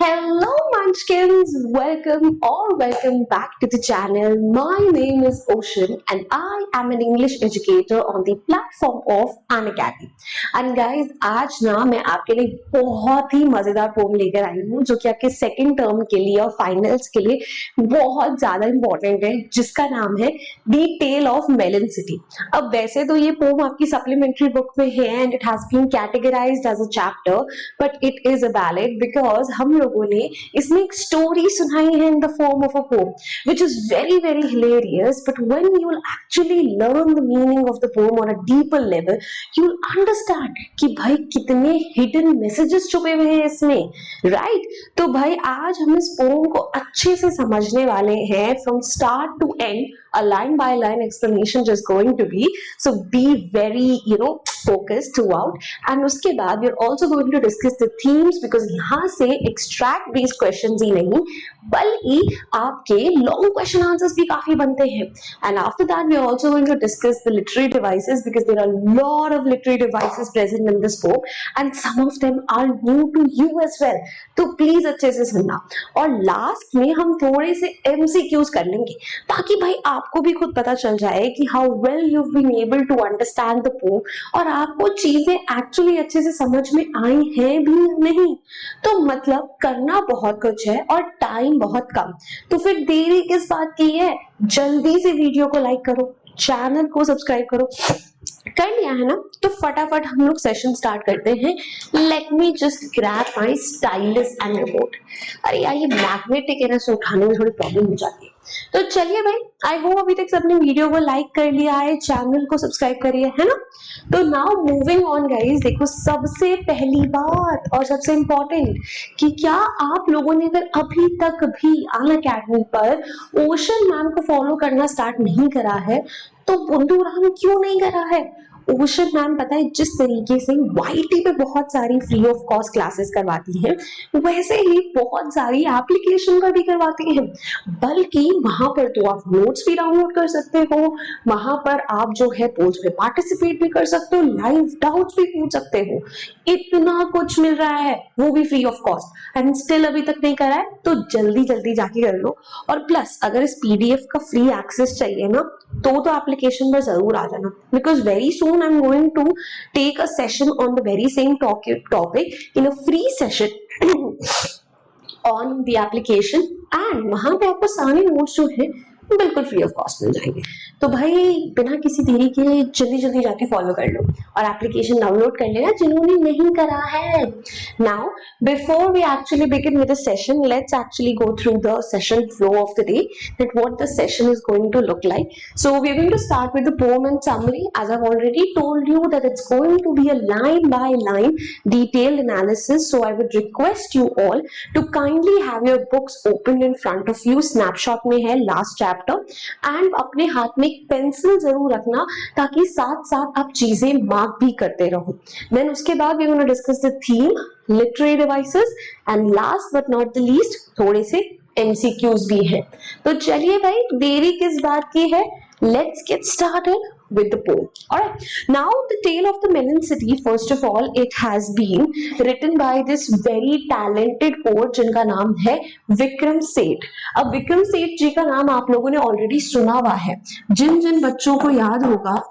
Hello Munchkins, welcome back to the channel. My name is Ocean and I am an English educator on the platform of Unacademy. And guys, आज ना मैं आपके लिए बहुत ही मजेदार pome लेकर आई हूँ जो कि आपके सेकंड टर्म के लिए और फाइनल्स के लिए बहुत ज्यादा इंपॉर्टेंट है, जिसका नाम है दी टेल ऑफ मेलन सिटी। अब वैसे तो ये पोम आपकी सप्लीमेंट्री बुक में है and it has been categorised as a chapter, but it is a ballad because हम लोगों ने इसमें एक स्टोरी सुनाई है in the form of a poem which is very very hilarious, but when you will actually learn the meaning of the poem on a deeper level you'll understand कि भाई कितने hidden messages छुपे हुए हैं इसमें, right? तो भाई आज हम इस पोम को अच्छे से समझने वाले हैं from start to end. A line by line explanation is going to be, so be very focused throughout. And उसके बाद we are also going to discuss the themes because यहाँ से extract based questions ही नहीं बल्कि आपके long question answers भी काफी बनते हैं. And after that we are also going to discuss the literary devices because there are a lot of literary devices present in this poem and some of them are new to you as well. तो please अच्छे से सुनना. और last में हम थोड़े से MCQs कर लेंगे ताकि भाई आपको भी खुद पता चल जाए कि how well you've been able to understand the poem और आपको चीजें एक्चुअली अच्छे से समझ में आई हैं भी नहीं. तो मतलब करना बहुत कुछ है और टाइम बहुत कम, तो फिर देरी किस बात की है? जल्दी से वीडियो को लाइक करो, चैनल को सब्सक्राइब करो. कर लिया है ना? तो फटाफट हम लोग सेशन स्टार्ट करते हैं. Let me just grab my stylus and report. अरे यार ये मैग्नेटिक है ना, सो उठाने में थोड़ी प्रॉब्लम हो जाती है. तो चलिए भाई, आई होप अभी तक सबने वीडियो को लाइक कर लिया है, चैनल को सब्सक्राइब करिए, है ना? तो नाउ मूविंग ऑन गाइस, देखो सबसे पहली बात और सबसे इंपॉर्टेंट कि क्या आप लोगों ने अगर अभी तक भी अनअकैडमी पर ओशन मैम को फॉलो करना स्टार्ट नहीं करा है तो बंधुराम क्यों नहीं करा है? ओशन मैम पता है जिस तरीके से YT पे बहुत सारी फ्री ऑफ कॉस्ट क्लासेस करवाती हैं वैसे ही बहुत सारी एप्लीकेशन पर भी करवाती हैं, बल्कि वहां पर तो आप नोट्स भी डाउनलोड कर सकते हो, वहां पर आप जो है पोल्स में पार्टिसिपेट भी कर सकते हो, लाइव डाउट्स भी पूछ सकते हो. इतना कुछ मिल रहा है वो भी free of cost and still अभी तक नहीं करा है तो जल्दी जल्दी जाके कर लो. और प्लस अगर इस PDF का फ्री एक्सेस चाहिए ना तो एप्लीकेशन पर जरूर आ जाना because very soon I am going to take a session on the very same topic in a free session on the application and वहां पे आपको सारे नोट्स जो है बिल्कुल फ्री ऑफ कॉस्ट मिल जाएंगे. तो भाई बिना किसी देरी के जल्दी जल्दी जाके फॉलो कर लो और एप्लीकेशन डाउनलोड कर लेना जिन्होंने नहीं करा है. Now before we actually begin with the session, let's actually go through the session flow of the day that what the session is going to look like. So we are going to start with the poem and summary. As I have already told you that it's going to be a line by line detailed analysis. So I would request you all to kindly have your books open in front of you. Snapshot में है last chapter and अपने हाथ में एक pencil जरूर रखना ताकि साथ साथ आप चीजें मार्क भी करते रहो. देन उसके बाद we gonna discuss the theme, literary devices and last but not the least थोड़े से MCQs भी हैं. तो चलिए भाई देरी किस बात की है, let's get started with the poem. Alright, now the tale of the Melon City, first of all it has been written by this very talented poet जिनका नाम है विक्रम सेठ. अब विक्रम सेठ जी का नाम आप लोगों ने ऑलरेडी सुना हुआ है. जिन जिन बच्चों को याद होगा,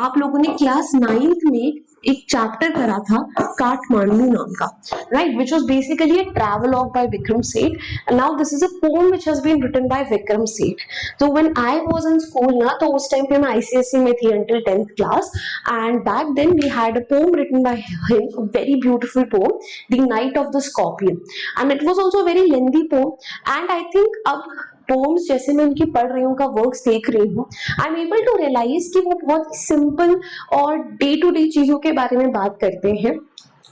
आप लोगों ने क्लास 9th में एक चैप्टर करा था काठमांडू नाम का, right, which was basically a travelogue by Vikram Seth. And now this is a poem which has been written by Vikram Seth. So when I was in school ना, तो उस time पे मैं ICSE में थी until 10th class, and back then we had a poem written by him, a very beautiful poem, The Night of the Scorpion, and it was also a very lengthy poem. And I think अब poems जैसे मैं उनकी पढ़ रही हूँ, का works देख रही हूँ, I am able to realise कि वो बहुत सिंपल और डे टू डे चीजों के बारे में बात करते हैं.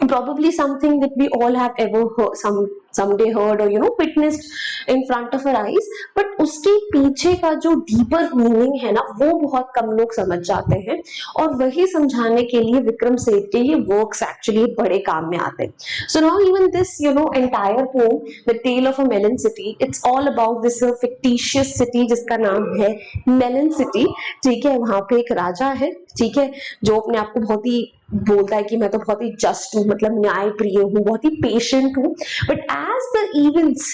Probably something that we all have ever heard, someday heard or witnessed in front of our eyes, but उसके पीछे का जो डीपर मीनिंग है ना वो बहुत कम लोग समझ जाते हैं और वही समझाने के लिए विक्रम सेठ के ये वर्क्स एक्चुअली बड़े काम में आते हैं. So now even this entire poem, The Tale of a Melon City, it's all about this fictitious city जिसका नाम है मेलन सिटी. ठीक है, वहां पे एक राजा है, ठीक है, जो अपने आप को बहुत ही बोलता है कि मैं तो बहुत ही जस्ट हूँ, मतलब न्याय प्रिय हूँ, बहुत ही पेशेंट हूँ, but as the events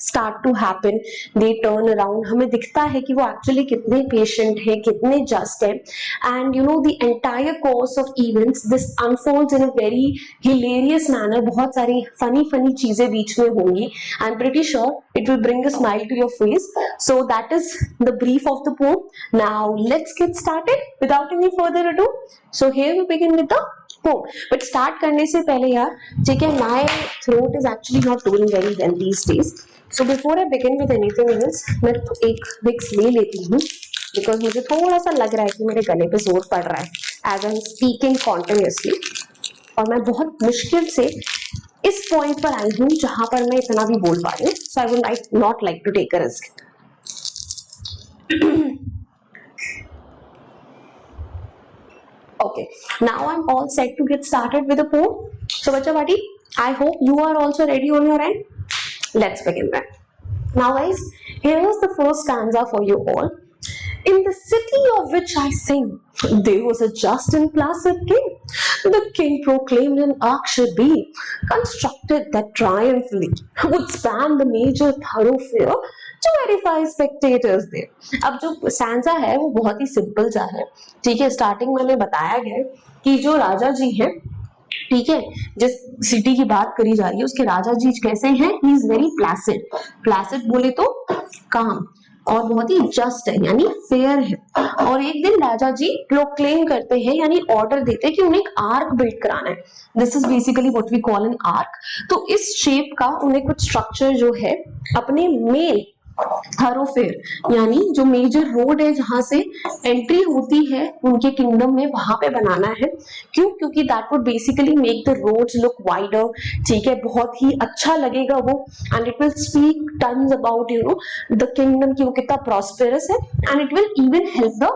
start to happen, they turn around, हमें दिखता है कि वो actually कितने patient है, कितने just है, and the entire course of events this unfolds in a very hilarious manner. बहुत सारी funny चीजें बीच में होंगी. I'm pretty sure it will bring a smile to your face. So that is the brief of the poem. Now let's get started without any further ado. So here we begin with the poem. But start करने से पहले यार, ठीक है, my throat is actually not doing very well these days. So before I begin with anything else, मैं एक Vicks ले लेती हूँ because मुझे थोड़ा सा लग रहा है कि मेरे गले पे जोर पड़ रहा है as I'm speaking continuously. और मैं बहुत मुश्किल से इस पॉइंट पर आई हूँ जहां पर मैं इतना भी बोल पा रही हूँ. So I would not like to take a risk. Okay, now I'm all set to get started with the poem. So bacha bati, I hope you are also ready on your end. Let's begin then. Now guys, here's the first stanza for you all. In the city of which I sing, there was a just and placid king. The king proclaimed an ark should be constructed that triumphantly would span the major thoroughfare to verify spectators there. अब जो stanza है वो बहुत ही simple सा है, ठीक है. Starting में हमें बताया गया कि जो राजा जी है, ठीक है, जिस सिटी की बात करी जा रही है उसके राजा जी कैसे हैं. He is very placid. Placid बोले तो काम, और बहुत ही जस्ट है यानी फेयर है. और एक दिन राजा जी प्रोक्लेम करते हैं यानी ऑर्डर देते हैं कि उन्हें एक आर्क बिल्ड कराना है. This is basically what we call an arch. तो इस शेप का उन्हें कुछ स्ट्रक्चर जो है अपने मेन थरोफेयर यानी जो मेजर रोड है जहां से एंट्री होती है उनके किंगडम में, वहां पे बनाना है. क्यों? क्योंकि that would basically make the roads look wider, ठीक है, बहुत ही अच्छा लगेगा वो. And it will speak tons about the kingdom की वो कितना प्रॉस्पेरस है. And it will even help the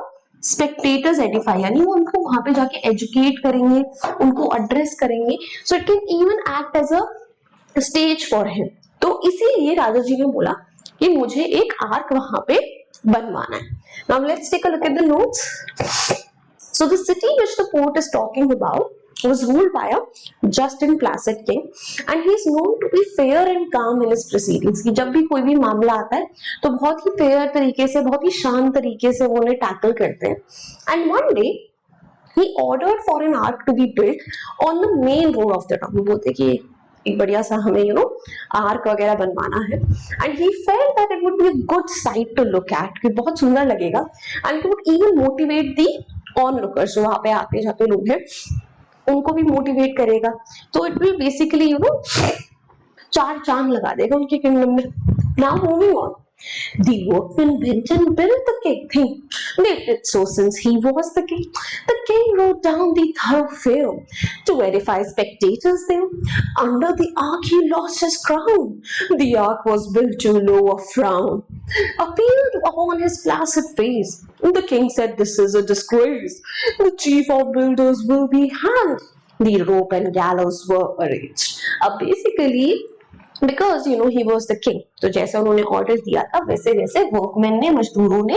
spectators edify यानी वो उनको वहां पे जाके एजुकेट करेंगे, उनको एड्रेस करेंगे. So it can even act as a stage for him. तो इसीलिए राजा जी ने बोला कि मुझे एक आर्क वहां पे बनवाना है. Now let's take a look at the notes. So the city which the poet is talking about was ruled by a just and placid king, and he is known to be fair and calm in his proceedings. कि जब भी कोई भी मामला आता है तो बहुत ही फेयर तरीके से, बहुत ही शांत तरीके से वो उन्हें टैकल करते हैं. And one day he ordered for an ark to be built on the main road of the town. वो बोलते कि एक बढ़िया सा हमें आर्क वगैरह बनवाना है. And he felt that it would be a good sight to look at, कि बहुत सुंदर लगेगा. And it would even motivate the onlookers, जो वहां पे आते जाते लोग हैं उनको भी मोटिवेट करेगा. तो इट विल बेसिकली चार चांद लगा देगा उनके किंगडम में. Now moving on. The workmen went and built the thing. They did so since he was the king. The king rode down the thoroughfare to verify spectators there. Under the ark he lost his crown. The ark was built too low, a frown appeared upon his placid face. The king said, "This is a disgrace. The chief of builders will be hanged." The rope and gallows were arranged. Basically because he was the king. तो जैसे उन्होंने order दिया था वैसे वैसे workman ने, मजदूरों ने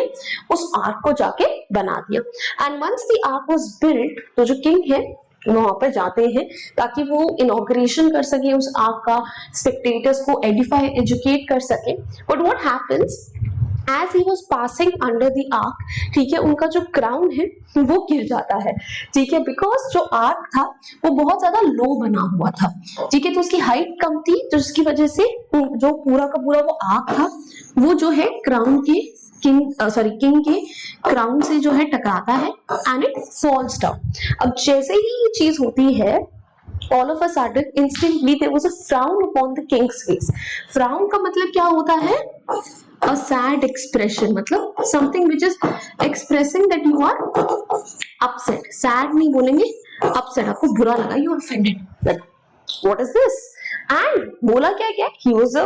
उस आर्क को जाके बना दिया. And once the arch was built, तो जो किंग है वहां पर जाते हैं ताकि वो इनॉग्रेशन कर सके उस आर्क का, स्पेक्टेटर्स को एडिफाई एजुकेट कर सके. But what happens as he was passing under the arch, ठीक है, उनका जो क्राउन है वो गिर जाता है, ठीक है, बिकॉज जो आर्क था वो बहुत ज्यादा लो बना हुआ था, ठीक है, तो उसकी हाइट कम थी, तो जिसकी वजह से जो पूरा का पूरा वो आर्क था वो जो है क्राउन के किंग के क्राउन से जो है टकराता है एंड इट फॉल्स डाउन. अब जैसे ही ये चीज होती है, all of a sudden instantly there was a frown upon the king's face. frown का मतलब क्या होता है? a sad expression, मतलब something which is expressing that you are upset. sad नहीं बोलेंगे, upset, आपको बुरा लगा, you are offended. like what is this? and बोला क्या क्या? he was a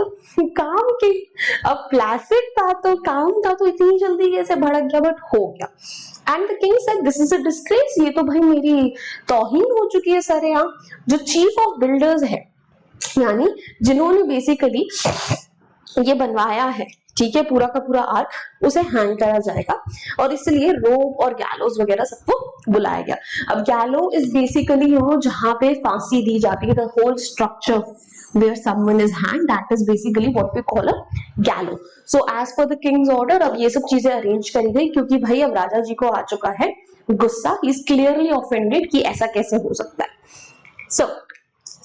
calm king. अब placid था तो calm था तो इतनी जल्दी कैसे भड़क गया? बट हो गया. And the king said, "This is a disgrace. ये तो भाई मेरी तौहीन हो चुकी है सर. यहाँ जो चीफ ऑफ बिल्डर्स है यानी जिन्होंने बेसिकली ये बनवाया है, ठीक है, पूरा का पूरा आर्क उसे हैंग करा जाएगा और इसलिए रोप और गैलोज वगैरह सबको बुलाया गया। अब गैलो इज बेसिकली जहां पे फांसी दी जाती है, the whole structure where someone is hanged, that is basically what we call a gallows. So as per the king's order, अब ये सब चीजें अरेंज करी गई क्योंकि भाई अब राजा जी को आ चुका है गुस्सा, he is clearly offended कि ऐसा कैसे हो सकता है. So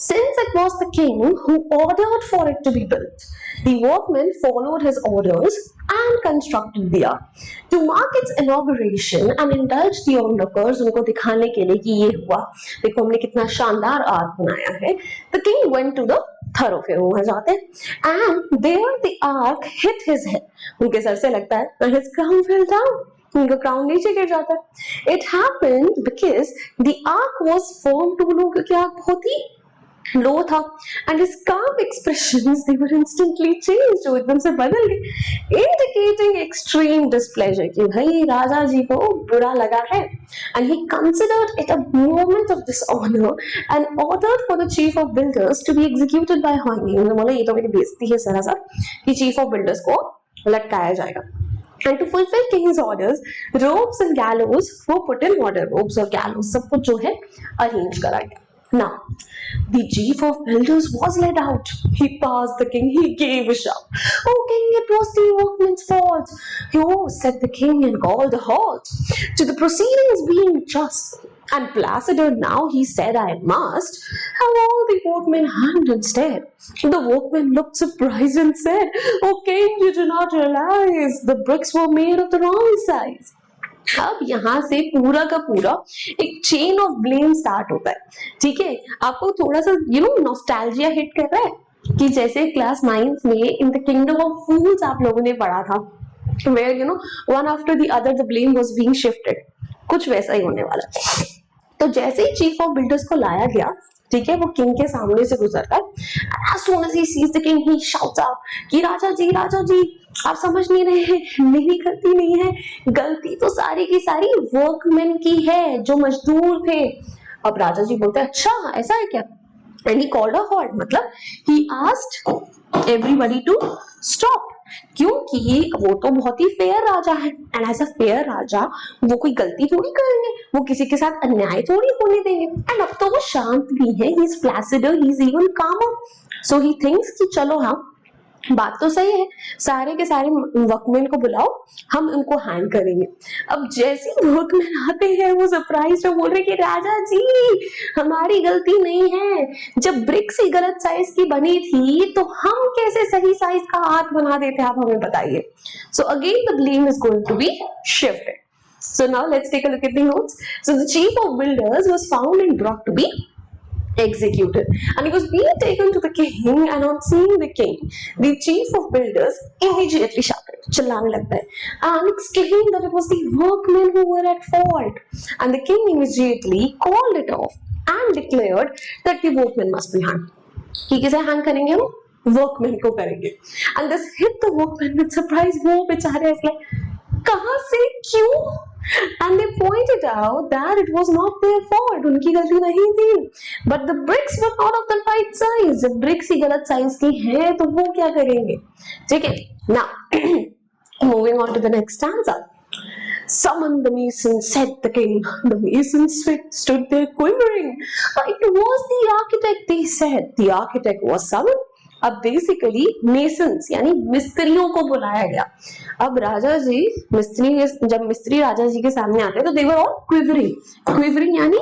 since it was the king who ordered for it to be built, the workmen followed his orders and constructed the ark. To mark its inauguration and indulge the onlookers, उनको दिखाने के लिए कि ये हुआ, देखो हमने कितना शानदार आर्क बनाया है, the king went to the thoroughfare, वहां जाते हैं, and there the ark hit his head, उनके सर से लगता है, and his crown fell down, उनका क्राउन नीचे गिर जाता है. It happened because the ark was firm to लोगों की आंख बहुत ही लो था and his calm expressions they were instantly changed, वो एकदम से बदल गए, indicating extreme displeasure कि भाई राजा जी को बुरा लगा है, and he considered it a moment of dishonor and ordered for the chief of builders to be executed by hanging. उन्होंने बोला ये तो मेरी बेइज्जती है सरासर कि chief of builders को लटकाया जाएगा. And to fulfill king's orders, ropes and gallows were put in order. ropes और gallows सब कुछ जो है arrange करा गया. Now, the chief of builders was led out. He passed the king. He gave a shout. "Oh king, it was the workmen's fault." "Oh," said the king and called a halt to the proceedings being just and Placider. Now he said, "I must have all the workmen hanged instead." The workmen looked surprised and said, "Oh king, you do not realize the bricks were made of the wrong size." अब यहाँ से पूरा का पूरा एक chain of blame start होता है. ठीक है, आपको थोड़ा सा नॉस्टैल्जिया हिट कर रहा है कि जैसे क्लास 9th में in the kingdom of fools आप लोगों ने पढ़ा था, where one after the other the blame was being shifted, कुछ वैसा ही होने वाला है. तो जैसे ही चीफ ऑफ बिल्डर्स को लाया गया, ठीक है, वो किंग के सामने से गुजरता है, as soon as he sees the king he shouts out कि राजा जी आप समझ नहीं रहे हैं, मेरी गलती नहीं है, गलती तो सारी की सारी वर्कमैन की है जो मजदूर थे. अब राजा जी बोलते हैं अच्छा ऐसा है क्या, and he called a halt, मतलब he asked everybody to stop, क्योंकि वो तो बहुत ही फेयर राजा है, एंड एज अ फेयर राजा वो कोई गलती थोड़ी करेंगे, वो किसी के साथ अन्याय थोड़ी होने देंगे. एंड अब तो वो शांत भी है, he is placider, he is even calmer, so he thinks कि चलो हाँ बात तो सही है, सारे के सारे वर्कमैन को बुलाओ, हम उनको हैंग करेंगे. अब जैसे वर्कमैन आते हैं वो सरप्राइज बोल रहे कि राजा जी हमारी गलती नहीं है, जब ब्रिक्स ही गलत साइज की बनी थी तो हम कैसे सही साइज का आर्क बना देते, आप हमें बताइए. So again the blame is going to be shifted. So now let's take a look at the notes. So the chief of builders was found and brought to be executed, and he was being taken to the king, and on seeing the king the chief of builders immediately shouted, चिल्लाने लगता है, and exclaimed that it was the workmen who were at fault, and the king immediately called it off and declared that the workmen must be hanged. कि किसे hang करेंगे हम, workmen को करेंगे. And this hit the workmen with surprise. वो बेचारे ऐसे कहां से क्यों, and they pointed out that it was not their fault, उनकी गलती नहीं थी, but the bricks were not of the right size. जब bricks ही गलत साइज की हैं तो वो क्या करेंगे. ठीक है, now moving on to the next stanza. "Summon the masons," said the king. The masons stood there quivering. "It was the architect," they said. The architect was summoned. अब बेसिकली मेसन्स यानी मिस्त्रियों को बुलाया गया. अब राजा जी जब मिस्त्री राजा जी के सामने आते हैं तो दे वर ऑल क्विवरिंग यानी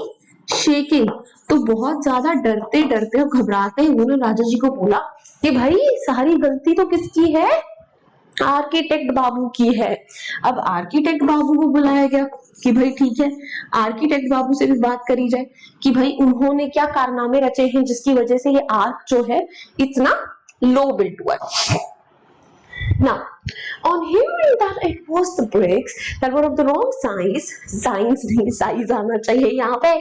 शेकिंग, तो बहुत ज्यादा डरते डरते और घबराते उन्होंने राजा जी को बोला कि भाई सारी गलती तो किसकी है, आर्किटेक्ट बाबू की है. अब आर्किटेक्ट बाबू को बुलाया गया कि भाई ठीक है आर्किटेक्ट बाबू से भी बात करी जाए कि भाई उन्होंने क्या कारनामे रचे हैं जिसकी वजह से ये आर्क जो है इतना लो बिल्ट हुआ है. Now, on hearing that it was the bricks that were of the wrong size आना चाहिए यहाँ पे,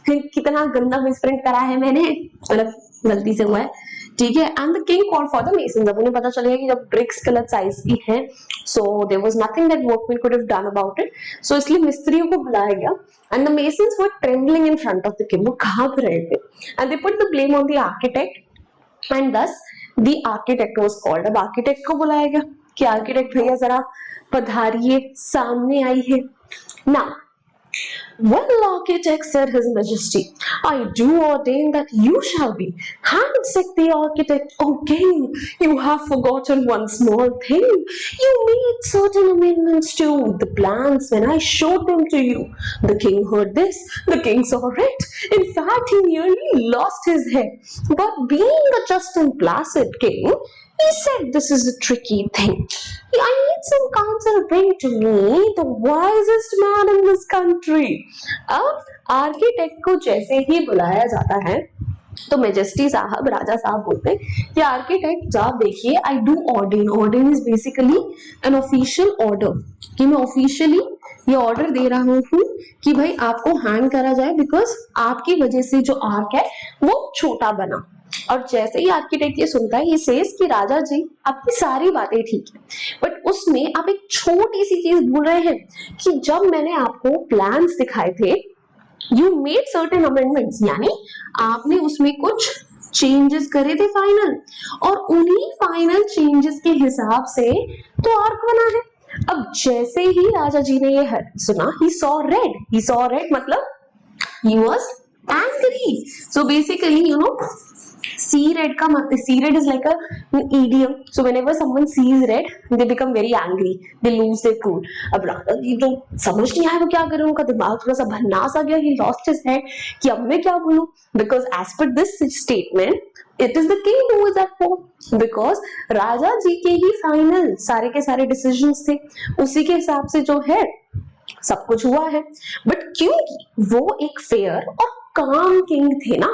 कितना गंदा मिसप्रिंट करा है मैंने, मतलब गलती से हुआ है. ठीक है, and the king called for the masons. अब उन्हें पता चल गया कि जब ब्रिक्स गलत साइज की हैं, so there was nothing that workman could have done about it, so इसलिए मिस्त्रियों को बुलाया गया. And the masons were trembling in front of the king, वो कांप रहे थे, and they put the blame on the architect, and thus the architect was called. अब आर्किटेक्ट को बुलाया गया कि आर्किटेक्ट भैया जरा पधारिए, सामने आइए। ना Well, architect, said His Majesty, I do ordain that you shall be. Said the architect, O king, you have forgotten one small thing. You made certain amendments to the plans when I showed them to you. The king heard this. The king saw it. In fact, he nearly lost his head. But being a just and placid king, he said, this is a tricky thing. I need some counsel. Bring to me the wisest man in this country. अब architect को जैसे ही बुलाया जाता है तो majesty साहब, राजा साहब बोलते हैं कि आर्किटेक्ट आप देखिए, I do ordained. Ordained is basically an official order, कि मैं ऑफिशियली ये ऑर्डर दे रहा हूँ कि भाई आपको हैंग करा जाए, बिकॉज आपकी वजह से जो आर्क है वो छोटा बना। और जैसे ही आर्किटेक्ट ये सुनता है, ये सेज कि राजा जी आपकी सारी बातें ठीक है, बट उसमें आप एक छोटी सी चीज भूल रहे हैं कि जब मैंने आपको प्लान्स दिखाए थे, यू मेड सर्टेन अमेंडमेंट्स, यानी आपने उसमें कुछ चेंजेस करे थे फाइनल, और उन्हीं फाइनल चेंजेस के हिसाब से तो आर्क बना है। अब जैसे ही राजा जी ने ये सुना, ही सॉ रेड मतलब he was angry. So basically, see red का मतलब, see red is like an idiom. So whenever someone sees red, they become very angry. They lose their cool. अब राजा जी तो समझ नहीं आया वो क्या करे, उनका दिमाग थोड़ा सा भन्नास आ गया. He lost his head कि अब मैं क्या बोलूं, because as per this statement, it is the king who is at fault, because राजा जी के ही फाइनल सारे के सारे डिसीजंस थे, उसी के हिसाब से जो है सब कुछ हुआ है. बट क्योंकि वो एक फेयर और काम किंग थे ना,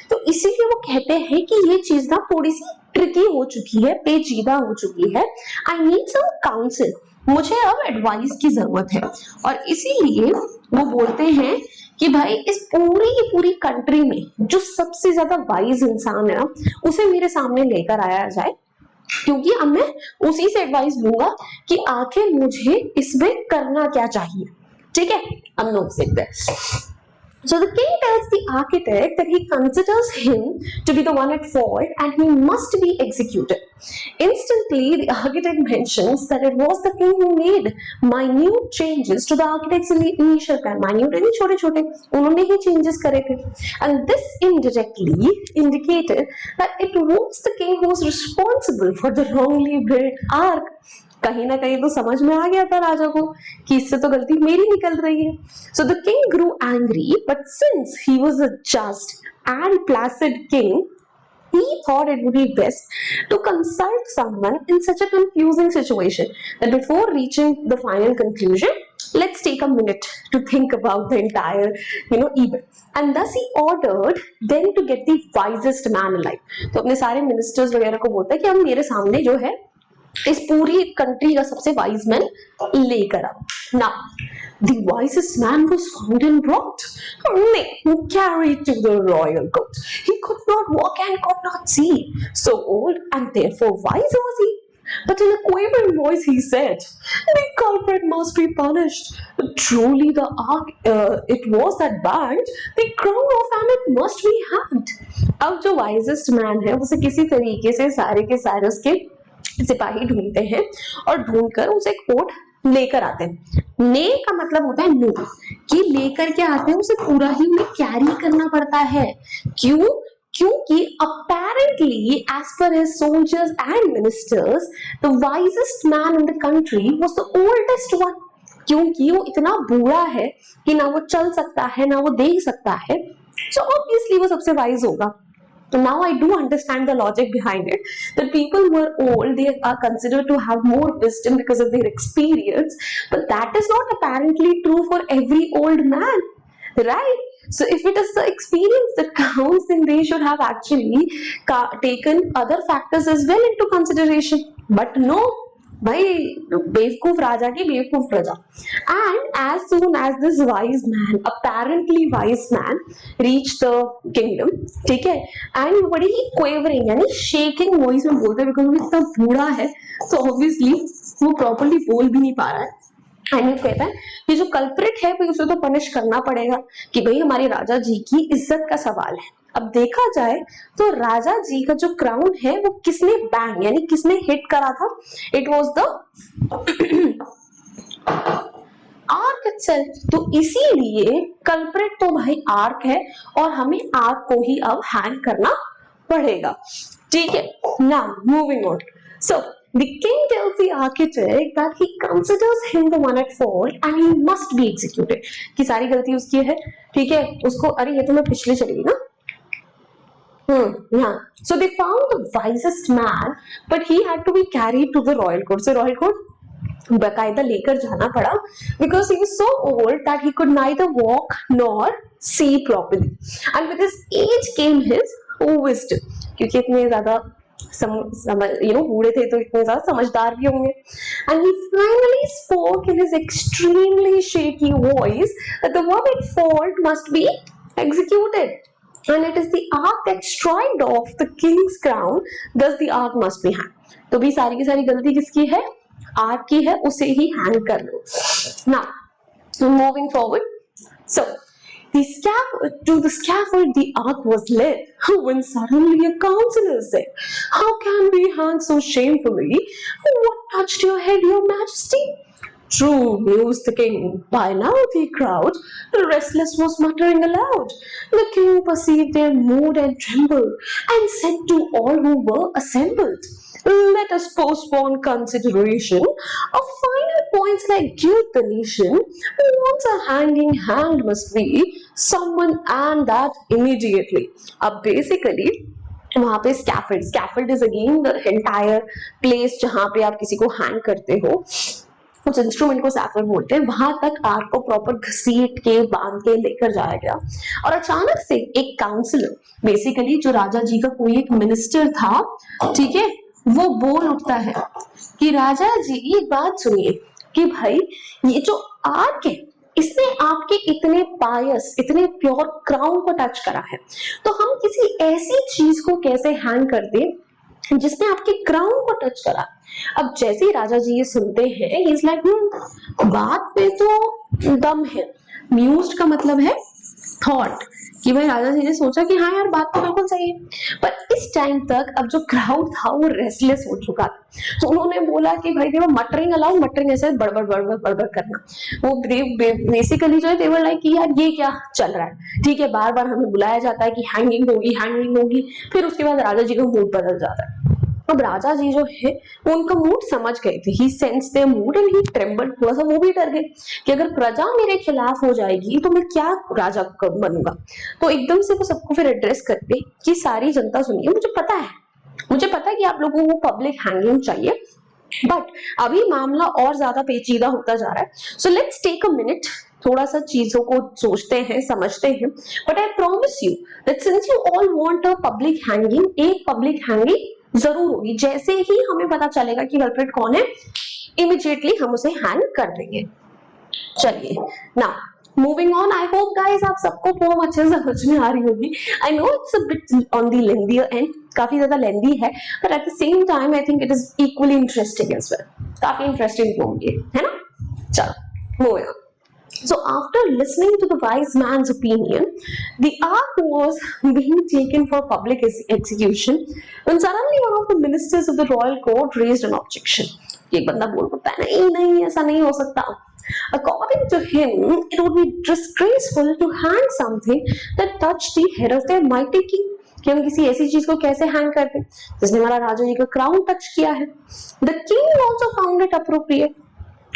तो इसीलिए वो कहते हैं कि ये चीज ना थोड़ी सी ट्रिकी हो चुकी है, पेचीदा हो चुकी है. आई नीड सम काउंसिल, मुझे अब एडवाइस की जरूरत है. और इसीलिए वो बोलते हैं कि भाई इस पूरी की पूरी कंट्री में जो सबसे ज्यादा वाइज इंसान है ना, उसे मेरे सामने लेकर आया जाए, क्योंकि अब मैं उसी से एडवाइस लूंगा कि आखिर मुझे इसमें करना क्या चाहिए. ठीक है, हम लोग सीखते हैं. So the king tells the architect that he considers him to be the one at fault and he must be executed. Instantly, the architect mentions that it was the king who made minute changes to the architect's initial plan. Minute यानी छोटे-छोटे, उन्होंने ही changes करे थे. And this indirectly indicated that it was the king who was responsible for the wrongly built ark. कहीं ना कहीं तो समझ में आ गया था राजा को कि इससे तो गलती मेरी निकल रही है. So the king grew angry, but since he was a just and placid king, he thought it would be best to consult someone in such a confusing situation, that before reaching the final conclusion, let's take a minute to think about the entire event. And thus he ordered them to get the wisest man alive. तो अपने सारे ministers वगैरह को बोलता है कि अब मेरे सामने जो है इस पूरी कंट्री का सबसे वाइज मैन लेकर आओ. Now the wisest man was found and brought, carried to the royal court. He could not walk and could not see, so old and therefore wise was he. But in a quavering voice he said, the culprit must be punished. Truly the ark, it was that bad, the crown off and it must be hanged. अब जो wisest man है उसे किसी तरीके से सारे के सारे उसके सिपाही ढूंढते हैं और ढूंढकर उसे कोर्ट लेकर आते हैं. ने का मतलब होता है नो, कि लेकर के आते हैं, उसे पूरा ही उन्हें कैरी करना पड़ता है. क्यों? क्योंकि apparently as per his soldiers and ministers, the wisest man in the country was the oldest one. क्योंकि वो इतना बूढ़ा है कि ना वो चल सकता है ना वो देख सकता है, so obviously वो सबसे वाइज होगा. So now I do understand the logic behind it, that people who are old, they are considered to have more wisdom because of their experience, but that is not apparently true for every old man, right? So if it is the experience that counts, then they should have actually taken other factors as well into consideration. But no, भाई बेवकूफ राजा की बेवकूफ प्रजा. And as soon as this wise man, apparently wise man, reached the kingdom, ठीक है, and बड़ी ही quavering यानी shaking voice में बोलते हैं, because वो इतना बूढ़ा है तो obviously वो properly बोल भी नहीं पा रहा है. एंड वो कहता है कि जो कल्प्रिट है भाई उसे तो पनिश करना पड़ेगा, कि भाई हमारे राजा जी की इज्जत का सवाल है. अब देखा जाए तो राजा जी का जो क्राउन है वो किसने बैंग यानी किसने हिट करा था? It was the arc itself. तो इसीलिए कल्प्रिट तो भाई आर्क है और हमें आर्क को ही अब हैंग करना पड़ेगा। ठीक है, now moving on. So the king tells the architect that he considers him the one at fault and he must be executed। कि सारी गलती उसकी है, ठीक है, उसको, अरे ये तो मैं पिछले चली गई ना। yeah, so they found the wisest man but he had to be carried to the royal court। so royal court बकायदा लेकर जाना पड़ा because he was so old that he could neither walk nor see properly and with his age came his wisdom। क्योंकि इतने ज्यादा बूढ़े थे तो इतने ज्यादा समझदार भी होंगे। and he finally spoke in his extremely shaky voice that the one at fault must be executed and it is the ark that stripped off the king's crown, thus the ark must be hanged। तो भी सारी की सारी गलती किसकी है? Arc की है, उसे ही हैंग कर लो। Now moving forward, so to the scaffold the ark was led when suddenly a counselor said, how can we hang so shamefully? What touched your head, your majesty? True, mused the king. By now the crowd, the restless, was muttering aloud. The king perceived their mood and trembled, and said to all who were assembled, let us postpone consideration of final points like guilt the nation. Once a hanging hanged must be someone and that immediately। अब basically वहां पे scaffold is again the entire place जहां पे आप किसी को hang करते हो, उस इंस्ट्रूमेंट को स्कैफोल्ड बोलते हैं। वहां तक आर्क को प्रॉपर घसीट के बांध के लेकर जाया गया और अचानक से एक काउंसलर, बेसिकली जो राजा जी का कोई एक मिनिस्टर था, ठीक है, वो बोल उठता है कि राजा जी एक बात सुनिए कि भाई ये जो आर्क है इसने आपके इतने पायस, इतने प्योर क्राउन को टच करा है, तो हम किसी ऐसी चीज को कैसे हैंग कर दे जिसने आपके क्राउन को टच करा। अब जैसे ही राजा जी ये सुनते हैं, ही इज लाइक बात पे तो दम है। म्यूज्ड का मतलब है थॉट, कि भाई राजा जी ने सोचा कि हाँ यार बात तो बिल्कुल सही है, पर इस टाइम तक अब जो क्राउड था वो रेस्टलेस हो चुका था। तो उन्होंने बोला कि भाई देखो मटरिंग अलाउ, मटरिंग ऐसे बड़बड़ बड़बड़ बड़बड़ करना, वो बेसिकली जो है दे वर लाइक कि यार ये क्या चल रहा है, ठीक है, बार बार हमें बुलाया जाता है कि हैंगिंग होगी हैंगिंग होगी, फिर उसके बाद राजा जी का मूड बदल जाता है। अब राजा जी जो है वो उनका मूड समझ गए थे, he sensed their mood and he trembled, थोड़ा सा वो भी डर गए कि अगर प्रजा मेरे खिलाफ हो जाएगी तो मैं क्या राजा बनूंगा। तो एकदम से वो सबको फिर एड्रेस करते कि सारी जनता सुनिए, मुझे पता है कि आप लोगों को पब्लिक हैंगिंग चाहिए, बट अभी मामला और ज्यादा पेचीदा होता जा रहा है, so let's take a minute, थोड़ा सा चीजों को सोचते हैं समझते हैं, but I promise you that since you all want a public hanging, एक पब्लिक हैंगिंग जरूर होगी। जैसे ही हमें पता चलेगा कि कल्प्रिट कौन है, इमीडिएटली हम उसे हैंग कर देंगे। चलिए now moving on, I hope guys आप सबको फॉर्म अच्छे से समझ में आ रही होगी। I know it's a bit on the lengthier end, काफी ज्यादा लेंथी है, but at the same time I think it is equally interesting as well. काफी इंटरेस्टिंग फॉर्म ये है ना। चलो moving on. So after listening to the wise man's opinion, the ark was being taken for public execution when suddenly one of the ministers of the royal court raised an objection। एक बंदा बोल पड़ता है नहीं नहीं ऐसा नहीं हो सकता। According to him, it would be disgraceful to hang something that touched the head of their mighty king। कि हम किसी ऐसी चीज को कैसे हैंग करते जिसने हमारा राजा जी का क्राउन टच किया है। The king also found it appropriate।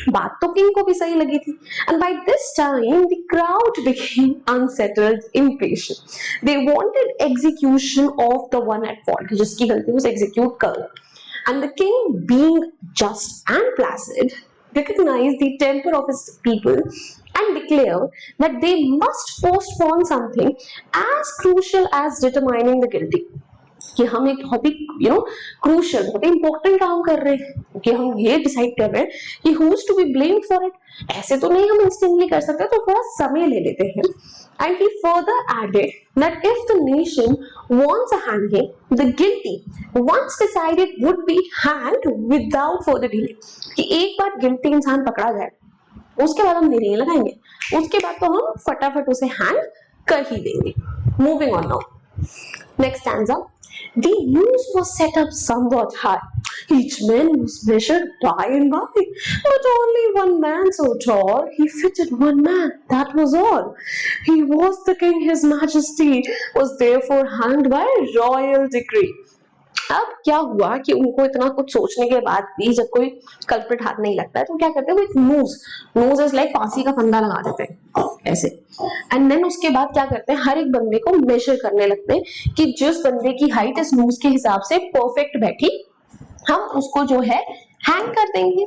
बात तो किंग को भी सही लगी थी। And by this time the crowd became unsettled, impatient। They wanted execution of the one at fault, जिसकी गलती उसे execute करो। And the king, being just and placid, recognized the temper of his people and declared that they must postpone something as crucial as determining the guilty। कि हम एक बहुत ही crucial, बहुत ही important काम कर रहे हैं कि हम ये डिसाइड कर रहे हैं कि who is to be blamed for it. ऐसे तो नहीं हम इंस्टेंटली कर सकते, तो थोड़ा समय ले लेते हैं। And he further added that if the nation wants a hanging, the guilty once decided would be hanged without further delay. कि एक बार गिल्टी इंसान पकड़ा जाए उसके बाद हम देरी नहीं लगाएंगे, उसके बाद तो हम फटाफट उसे हैंग कर ही देंगे। Moving on now, Next stanza. The noose was set up somewhat high. Each man was measured by and by, but only one man so tall, he fitted one man, that was all. He was the king, his majesty was therefore hanged by royal decree. अब क्या हुआ कि उनको इतना कुछ सोचने के बाद भी जब कोई कल्प्रिट हाथ नहीं लगता है तो क्या करते हैं, वो एक नोज इज लाइक फांसी का फंदा लगा देते हैं ऐसे, एंड देन उसके बाद क्या करते हैं, हर एक बंदे को मेजर करने लगते हैं कि जिस बंदे की हाइट इस नोज के हिसाब से परफेक्ट बैठी हम उसको जो है हैंग कर देंगे।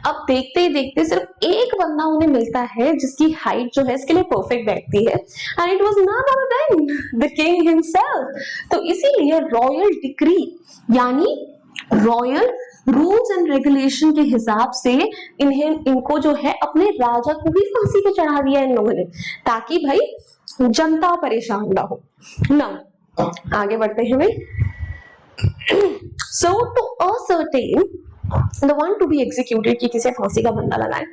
अब देखते ही देखते सिर्फ एक बंदा उन्हें मिलता है जिसकी हाइट जो है इसके लिए परफेक्ट बैठती है, and it was not other than the king himself. तो इसीलिए रॉयल डिक्री यानी रॉयल रूल्स एंड रेगुलेशन के हिसाब से इनको जो है अपने राजा को भी फांसी पे चढ़ा दिया इन लोगों ने, ताकि भाई जनता परेशान ना हो ना। आगे बढ़ते हैं भाई। So to ascertain the one to be executed कि किसे फांसी का बंदा लगाए,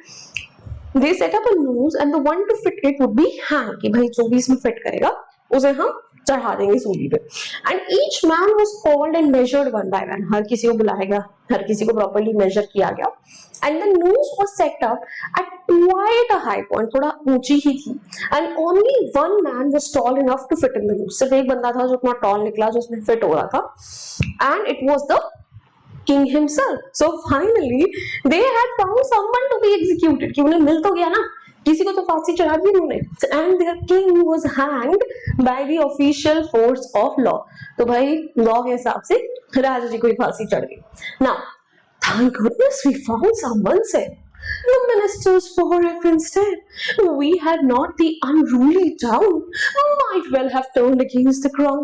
they set up a noose and the one to fit it would be hang कि भाई जो भी इसमें फिट करेगा उसे हम चढ़ा देंगे सूली पे। And each man was called and measured one by one, हर किसी को बुलाया गया, हर किसी को प्रॉपर्ली मेजर किया गया। And the noose was set up at quite a high point, थोड़ा ऊंची ही थी, and only one man was tall enough to fit in the noose, सिर्फ एक बंदा था जो इतना टॉल निकला जो उसमें फिट हो रहा था, and it was the king himself. So finally they had found someone to be executed, कि उन्हें मिल तो गया ना, किसी को तो फांसी चढ़ा दी उन्होंने, and their king was hanged by the official force of law। तो भाई लॉ के हिसाब से राजा जी को ही फांसी चढ़ गई। Now thank goodness we found someone said the ministers for if instead we had not the unruly town might well have turned against the crown।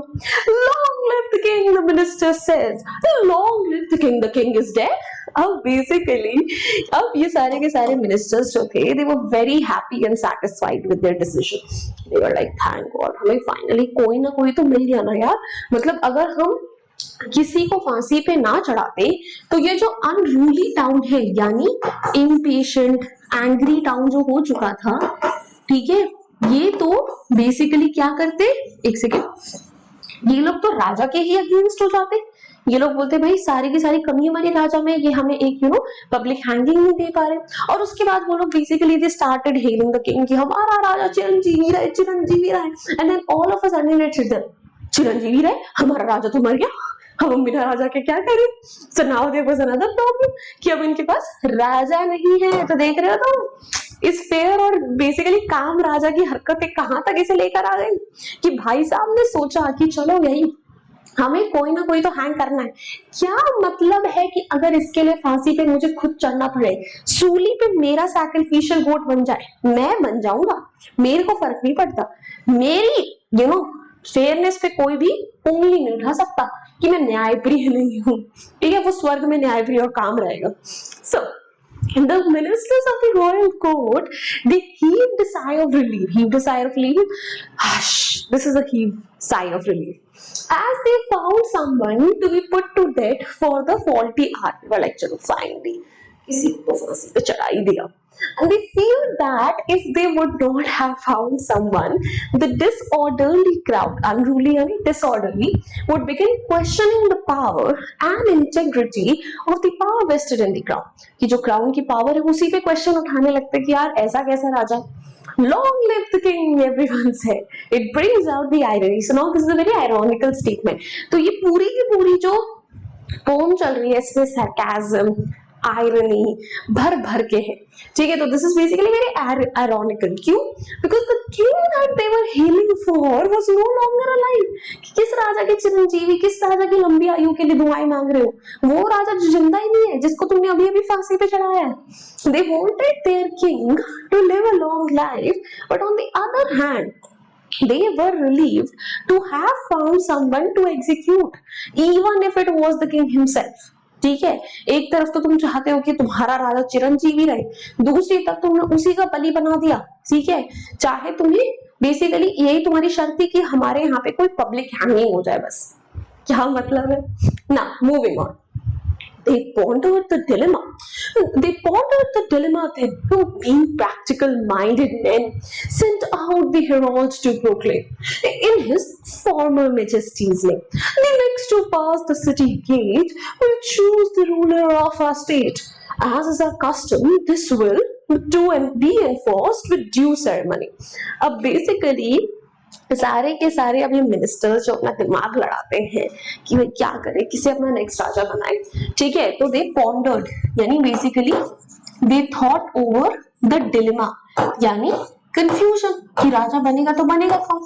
Long live the king, the minister says, long live the king is dead। अब basically अब ये सारे के सारे ministers जो थे they were very happy and satisfied with their decision। they were like thank God, हमें finally कोई ना कोई तो मिल गया ना यार, मतलब अगर हम किसी को फांसी पे ना चढ़ाते तो ये जो अनरूली टाउन है यानी इम्पेशेंट एंग्री टाउन जो हो चुका था, ठीक है, ये तो बेसिकली क्या करते, एक सेकेंड, ये लोग तो राजा के ही अगेंस्ट हो जाते। ये लोग बोलते भाई सारी की सारी कमी हमारे राजा में, ये हमें एक पब्लिक हैंगिंग नहीं दे पा रहे, और उसके बाद वो लोग basically they started hailing the king कि हमारा राजा चिरंजीवी रहे, चिरंजीवी रहे, and then all of a sudden it's hit चिरंजीवी रहे, हमारा राजा तो मर गया, हम बिना राजा के क्या करें। So now there was another problem कि अब इनके पास राजा नहीं है। तो देख रहे हो तो इस फेयर और बेसिकली काम राजा की हरकतें कहां तक इसे लेकर आ गई कि भाई साहब ने सोचा कि चलो यही हमें कोई ना कोई तो हैंग करना है। क्या मतलब है कि अगर इसके लिए फांसी पे मुझे खुद चढ़ना पड़े, सूली पे मेरा सैक्रिफिशियल गोट बन जाए, मैं बन जाऊंगा, मेरे को फर्क नहीं पड़ता, मेरी फेयरनेस पे कोई भी उंगली नहीं उठा सकता कि मैं न्यायप्रिय नहीं हूं, ठीक है, वो स्वर्ग में न्यायप्रिय और काम रहेगा। सो the ministers of the royal court they heaved a sigh of relief, hush, this is a heave sigh of relief as they found someone to be put to death for the faulty art। they were like chalo finally किसी को फांसी पे चढ़ा ही दिया। And they feel that if they would not have found someone, the disorderly crowd, unruly and disorderly, would begin questioning the power and integrity of the power vested in the crown। कि जो crown की power है उसी पे question उठाने लगते कि यार ऐसा कैसा राजा। Long live the king, everyone said। It brings out the irony। So now this is a very ironical statement। तो ये पूरी की पूरी जो पोम चल रही है इसमें sarcasm, आयरनी भर भर के है, ठीक है। तो this is basically very ironical. क्यों? Because the king that they were healing for was no longer alive. किस राजा के चिरंजीवी, किस राजा की लंबी आयु के लिए दुआएं मांग रहे हो, वो राजा जो जिंदा ही नहीं है जिसको तुमने अभी अभी फांसी पे चढ़ाया है। They wanted their king to live a long life, but on the other hand they were relieved to have found someone to execute, even if it was the king himself। ठीक है, एक तरफ तो तुम चाहते हो कि तुम्हारा राजा चिरंजीवी रहे, दूसरी तरफ तुमने उसी का बलि बना दिया, ठीक है, चाहे तुम्हें बेसिकली यही तुम्हारी शर्त थी कि हमारे यहाँ पे कोई पब्लिक हैंगिंग हो जाए, बस क्या मतलब है ना। Moving on, they pondered the dilemma They pondered the dilemma then, being practical-minded men sent out the heralds to proclaim, in his former majesty's name, the next to pass the city gate will choose the ruler of our state. As is our custom, this will do and be enforced with due ceremony. अब basically सारे के सारे अब ये ministers जो अपना दिमाग लड़ाते हैं कि भाई क्या करें, किसे अपना नेक्स्ट राजा बनाए, ठीक है, तो दे पॉन्डर्ड यानी basically they thought over the dilemma यानी कंफ्यूजन कि राजा बनेगा तो बनेगा कौन।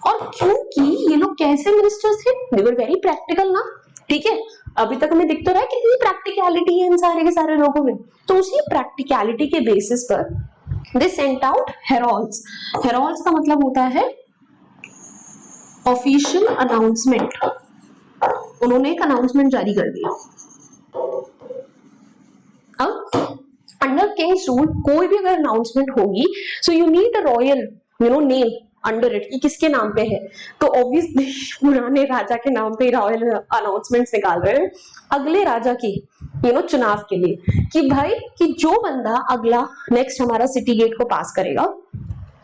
और क्योंकि ये लोग कैसे मिनिस्टर्स थे, दे वर वेरी प्रैक्टिकल ना, ठीक है, अभी तक हमें दिख तो रहा है कितनी प्रैक्टिकलिटी है इन सारे के सारे लोगों में, तो उसी प्रैक्टिकलिटी के बेसिस पर they sent out Harold's. Harold's का मतलब होता है ऑफिशियल अनाउंसमेंट, उन्होंने एक अनाउंसमेंट जारी कर दिया। अब अंडर किंग्स रूल कोई भी अगर अनाउंसमेंट होगी so you need a royal name under it कि किसके नाम पे है, तो ऑब्वियसली पुराने राजा के नाम पे रॉयल अनाउंसमेंट्स निकाल रहे हैं अगले राजा की चुनाव के लिए कि भाई कि जो बंदा अगला नेक्स्ट हमारा सिटी गेट को पास करेगा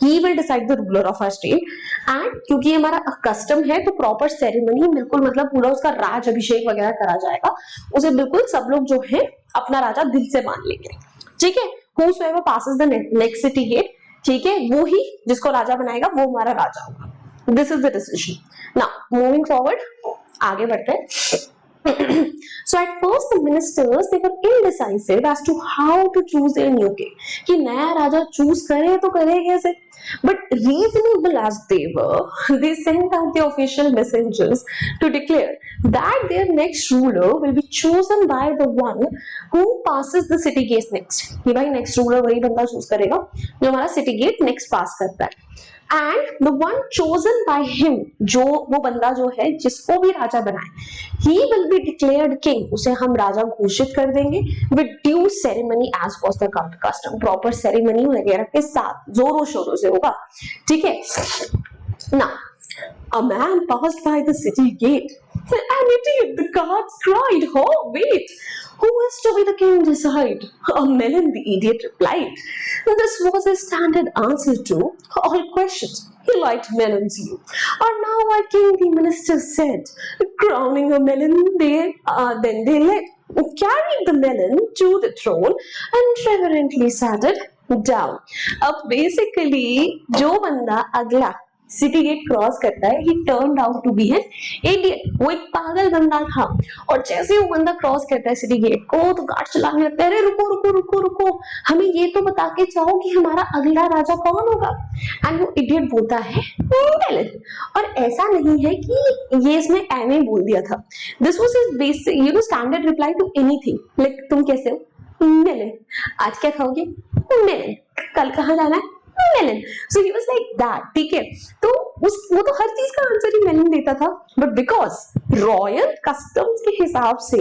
he will decide the ruler of our state and क्योंकि ये हमारा कस्टम है तो प्रॉपर सेरेमनी बिल्कुल मतलब पूरा उसका राज अभिषेक वगैरह करा जाएगा, उसे बिल्कुल सब लोग जो है अपना राजा दिल से मान लेंगे, ठीक है। whosoever passes the next city gate, ठीक है, वो ही जिसको राजा बनाएगा वो हमारा राजा होगा। This is the decision. Now moving forward, आगे बढ़ते हैं। So at first the ministers they were indecisive as to how to choose their new king, कि नया राजा चूज करे तो करे कैसे, but reasonable as they were, they sent out the official messengers to declare that their next ruler will be chosen by the one who passes the city gate next, कि भाई next ruler वही बंदा choose करेगा जो हमारा city gate next पास करता है, and the one chosen by him, जो वो बंदा जो है जिसको भी राजा बनाए, he will be declared king, उसे हम राजा घोषित कर देंगे with due ceremony as was the custom, proper ceremony वगैरह के साथ जोरों शोरों से होगा, ठीक है। Now a man passed by the city gate and idiot the guards cried, oh wait, who is to be the king decide? A melon, the idiot replied. This was his standard answer to all questions. He liked melons, you are now our king, the minister said. Crowning a melon, then they carried the melon to the throne and reverently sat it down. अब basically जो बंदा अगला city gate cross करता है he turned out to be an idiot, वो एक पागल बंदा था, और जैसे वो बंदा क्रॉस करता है सिटी गेट को तो गार्ड चिल्लाने लगता है, अरे रुको रुको रुको रुको, हमें ये तो बता के जाओ कि हमारा अगला राजा कौन होगा। एंड वो इडियट बोलता है मेलन, और ऐसा नहीं है कि ये इसमें एम बोल दिया था, this was his basic standard reply to anything, like तुम कैसे हो मेलन, आज क्या खाओगे मेलन, कल कहाँ जाना है melon, so he was like that, ठीक है। तो वो तो हर चीज का आंसर ही मेलन देता था, बट बिकॉज रॉयल कस्टम्स के हिसाब से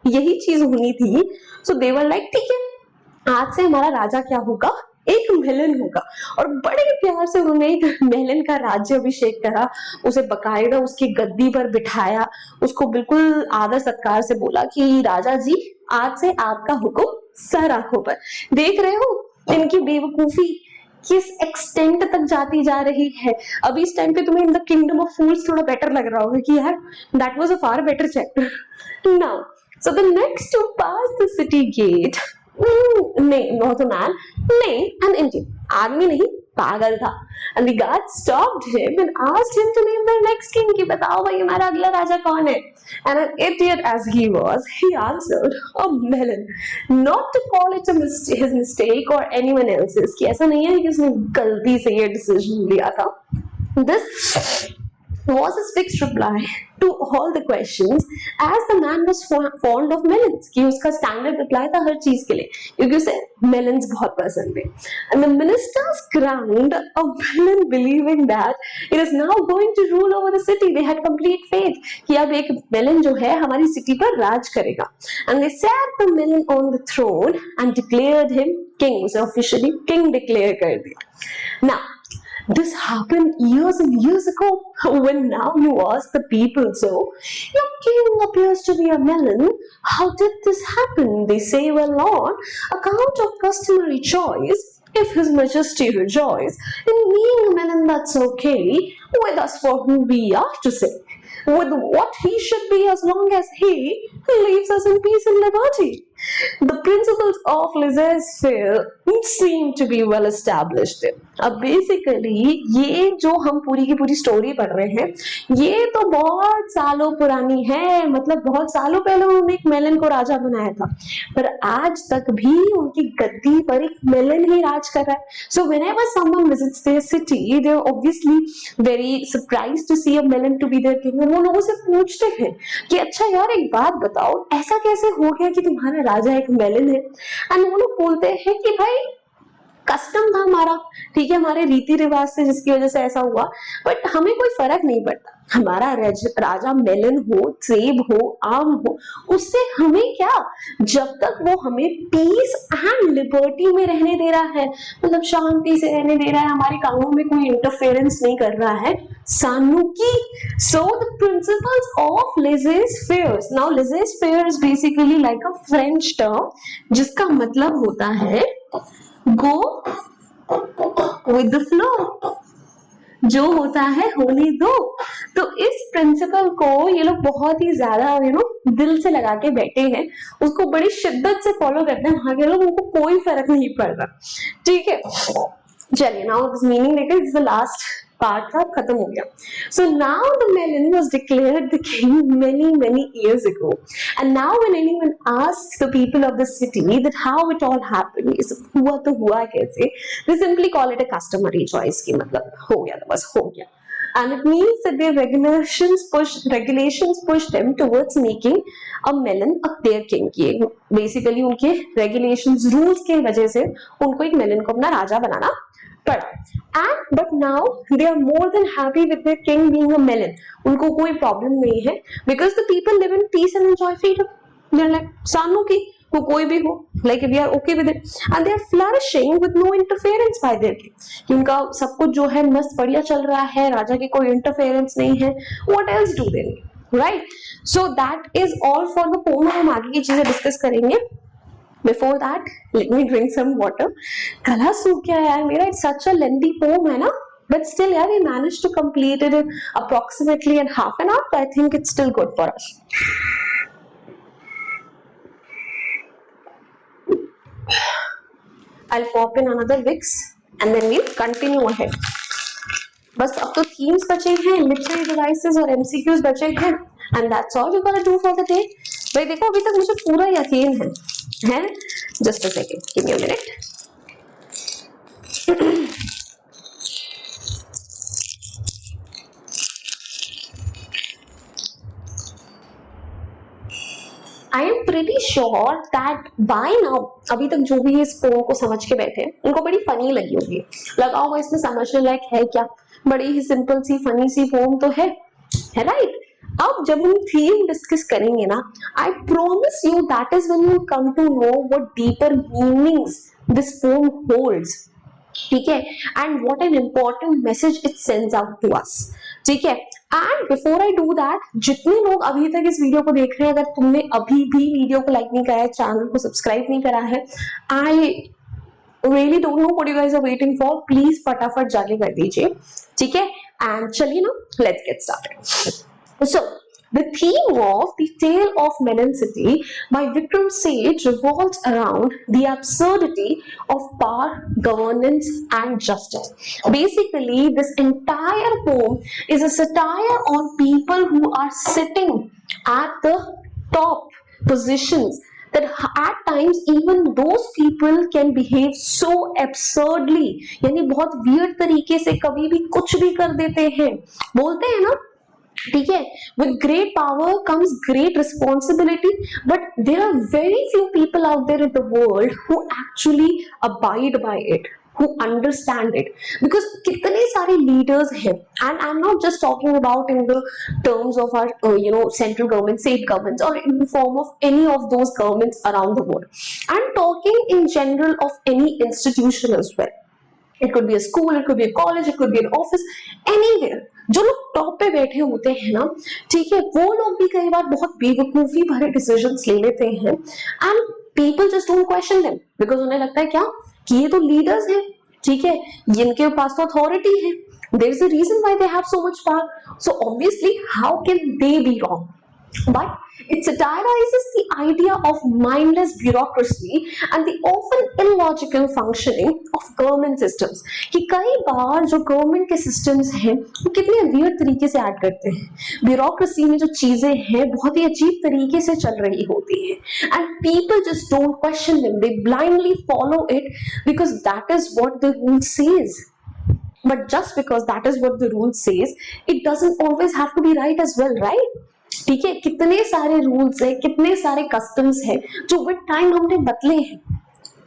यही चीज होनी थी, सो दे वर लाइक ठीक है आज से हमारा राजा क्या होगा, एक मेलन होगा, और बड़े प्यार से उन्होंने एक मेलन का राज्य अभिषेक करा, उसे बकायदा उसकी गद्दी पर बिठाया, उसको बिल्कुल आदर सत्कार से बोला कि राजा जी आज से आपका हुक्म सर आंखों पर। देख रहे हो इनकी बेवकूफी किस एक्सटेंट तक जाती जा रही है। अभी इस टाइम पे तुम्हें in the kingdom of fools थोड़ा बेटर लग रहा होगा कि यार that was a far better chapter. Now so the next to pass the city gate, नहीं नॉट अ मैन, नहीं एन इंडियन, आदमी नहीं पागल था, and the guard stopped him and asked him to name the next king, कि बताओ भाई हमारा अगला राजा कौन है। And an idiot as he was, he answered, a melon, not to call it his mistake or anyone else's, कि ऐसा नहीं है कि उसने गलती से ये डिसीजन लिया था। This was his fixed reply to all the questions, as the man was fond of melons, कि उसका standard reply था हर चीज के लिए, क्योंकि उसे melons बहुत पसंद है। And the ministers crowned a melon, believing that it is now going to rule over the city. They had complete faith कि अब एक melon जो है हमारी सिटी पर राज करेगा। And they sat the melon on the throne and declared him king, उसे officially king declare कर दिया। Now This happened years and years ago. When now you ask the people, so your king appears to be a melon. How did this happen? They say, well, on account of customary choice, if His Majesty rejoice in being a melon, that's okay with us for who we are to say. With what he should be, as long as he leaves us in peace and liberty. The principles of laissez-faire seem to be well established. अब basically ये जो हम पूरी की पूरी story पढ़ रहे हैं, ये तो बहुत सालों पुरानी है, मतलब बहुत सालों पहले उन्होंने एक मेलन को राजा बनाया था, पर आज तक भी उनकी गद्दी पर एक मेलन ही राज कर रहा है. So whenever someone visits their city, they are obviously very surprised to see a melon to be their king. वो लोगों से पूछते हैं कि अच्छा यार एक बात बताओ, ऐसा कैसे हो गया कि तुम्हारा राजा एक मेलन है. एंड वो लोग बोलते हैं कि भाई कस्टम था हमारा, ठीक है, हमारे रीति रिवाज से जिसकी वजह से ऐसा हुआ, बट हमें कोई फर्क नहीं पड़ता. हमारा राजा मेलन हो, सेब हो, आम हो, उससे हमें क्या, जब तक वो हमें पीस एंड लिबर्टी में रहने दे रहा है, मतलब शांति से रहने दे रहा है, हमारे कामों में कोई इंटरफेरेंस नहीं कर रहा है, सानू की. So the principles of laissez-faire. Now laissez-faire is basically like a French term जिसका मतलब होता है गो विद द फ्लो, जो होता है होने दो. तो इस प्रिंसिपल को ये लोग बहुत ही ज्यादा दिल से लगा के बैठे हैं, उसको बड़ी शिद्दत से फॉलो करते हैं वहां के लोग, उनको कोई फर्क नहीं पड़ रहा. ठीक है, चलिए नाउ दिस मीनिंग देखिए, इज द लास्ट पार्ट था, खत्म हो गया. So now the melon was declared the king many years ago, and now when anyone asks the people of the city that how it all happened, is हुआ तो हुआ कैसे, they simply call it a customary choice. की मतलब हो गया तो बस हो गया. And it means that their regulations push them towards making a melon a their king. की basically उनके regulations rules के वजह से उनको एक melon को अपना राजा बनाना पड़ा. And but now they are more than happy with their king being a melon. उनको कोई प्रॉब्लम नहीं है, because the people live in peace and enjoy freedom. They're like सानू की वो कोई भी हो, like we are okay with it, and they are flourishing with no interference by their king. कि उनका सब कुछ जो है मस्त बढ़िया चल रहा है, राजा की कोई interference नहीं है. What else do they need, right? So that is all for the poem. हम आगे की चीजें डिस्कस करेंगे. Before that, let me drink some water. गला सूख गया यार मेरा. It's such a lengthy poem है ना, but still yeah, we managed to complete it in approximately in half an hour. So I think it's still good for us. I'll pop in another Vicks and then we'll continue ahead. बस अब तो themes बचे हैं, literary devices और MCQs बचे हैं, and that's all you're gonna do for the day. भाई देखो अभी तक मुझे पूरा यकीन है? Just a second, give me a minute. I am pretty sure that by now, अभी तक जो भी इस पोम को समझ के बैठे हैं उनको बड़ी फनी लगी होगी. लगाओ इसमें समझने लायक है क्या, बड़ी ही सिंपल सी फनी सी पोम तो है राइट. अब जब हम थीम डिस्कस करेंगे ना, I promise you that is when you come to know what deeper meanings this poem holds. ठीक है, and what an important message it sends out to us. ठीक है, and before I do that, जितने लोग अभी तक इस video को देख रहे हैं, अगर तुमने अभी भी वीडियो को लाइक नहीं करा है, चैनल को सब्सक्राइब नहीं करा है, I really don't know what you guys are waiting for. Please फटाफट जाके कर दीजिए. ठीक है, एंड चलिए ना, let's get started. So, the theme of The Tale of Melon City by Vikram Seth revolves around the absurdity of power, governance and justice. Basically, this entire poem is a satire on people who are sitting at the top positions, that at times even those people can behave so absurdly. यानी बहुत weird तरीके से कभी भी कुछ भी कर देते हैं. बोलते हैं ना, ठीक है, with great power comes great responsibility, but there are very few people out there in the world who actually abide by it, who understand it, because कितने सारे leaders हैं, and I'm not just talking about in the terms of our central government, state governments, or in the form of any of those governments around the world. I'm talking in general of any institution as well. It could be a school, it could be a college, it could be an office, anywhere. जो लोग top पे बैठे होते हैं ना, ठीक है, वो लोग भी कई बार बहुत बेवकूफी भरे डिसीजंस ले लेते हैं and people just don't question them because उन्हें लगता है क्या कि ये तो लीडर्स हैं, ठीक है, इनके पास तो अथॉरिटी है, there is a reason why they have so much power, so obviously how can they be wrong. But it satirizes the idea of mindless bureaucracy and the often illogical functioning of government systems. कि कई बार जो government के systems हैं वो कितने weird तरीके से add करते हैं, ब्यूरोक्रेसी में जो चीजें हैं बहुत ही अजीब तरीके से चल रही होती हैं and people just don't question them, they blindly follow it because that is what the rule says. But just because that is what the rule says, it doesn't always have to be right as well, right? ठीक है, कितने सारे rules है, कितने सारे customs है जो with time हमने बदले हैं.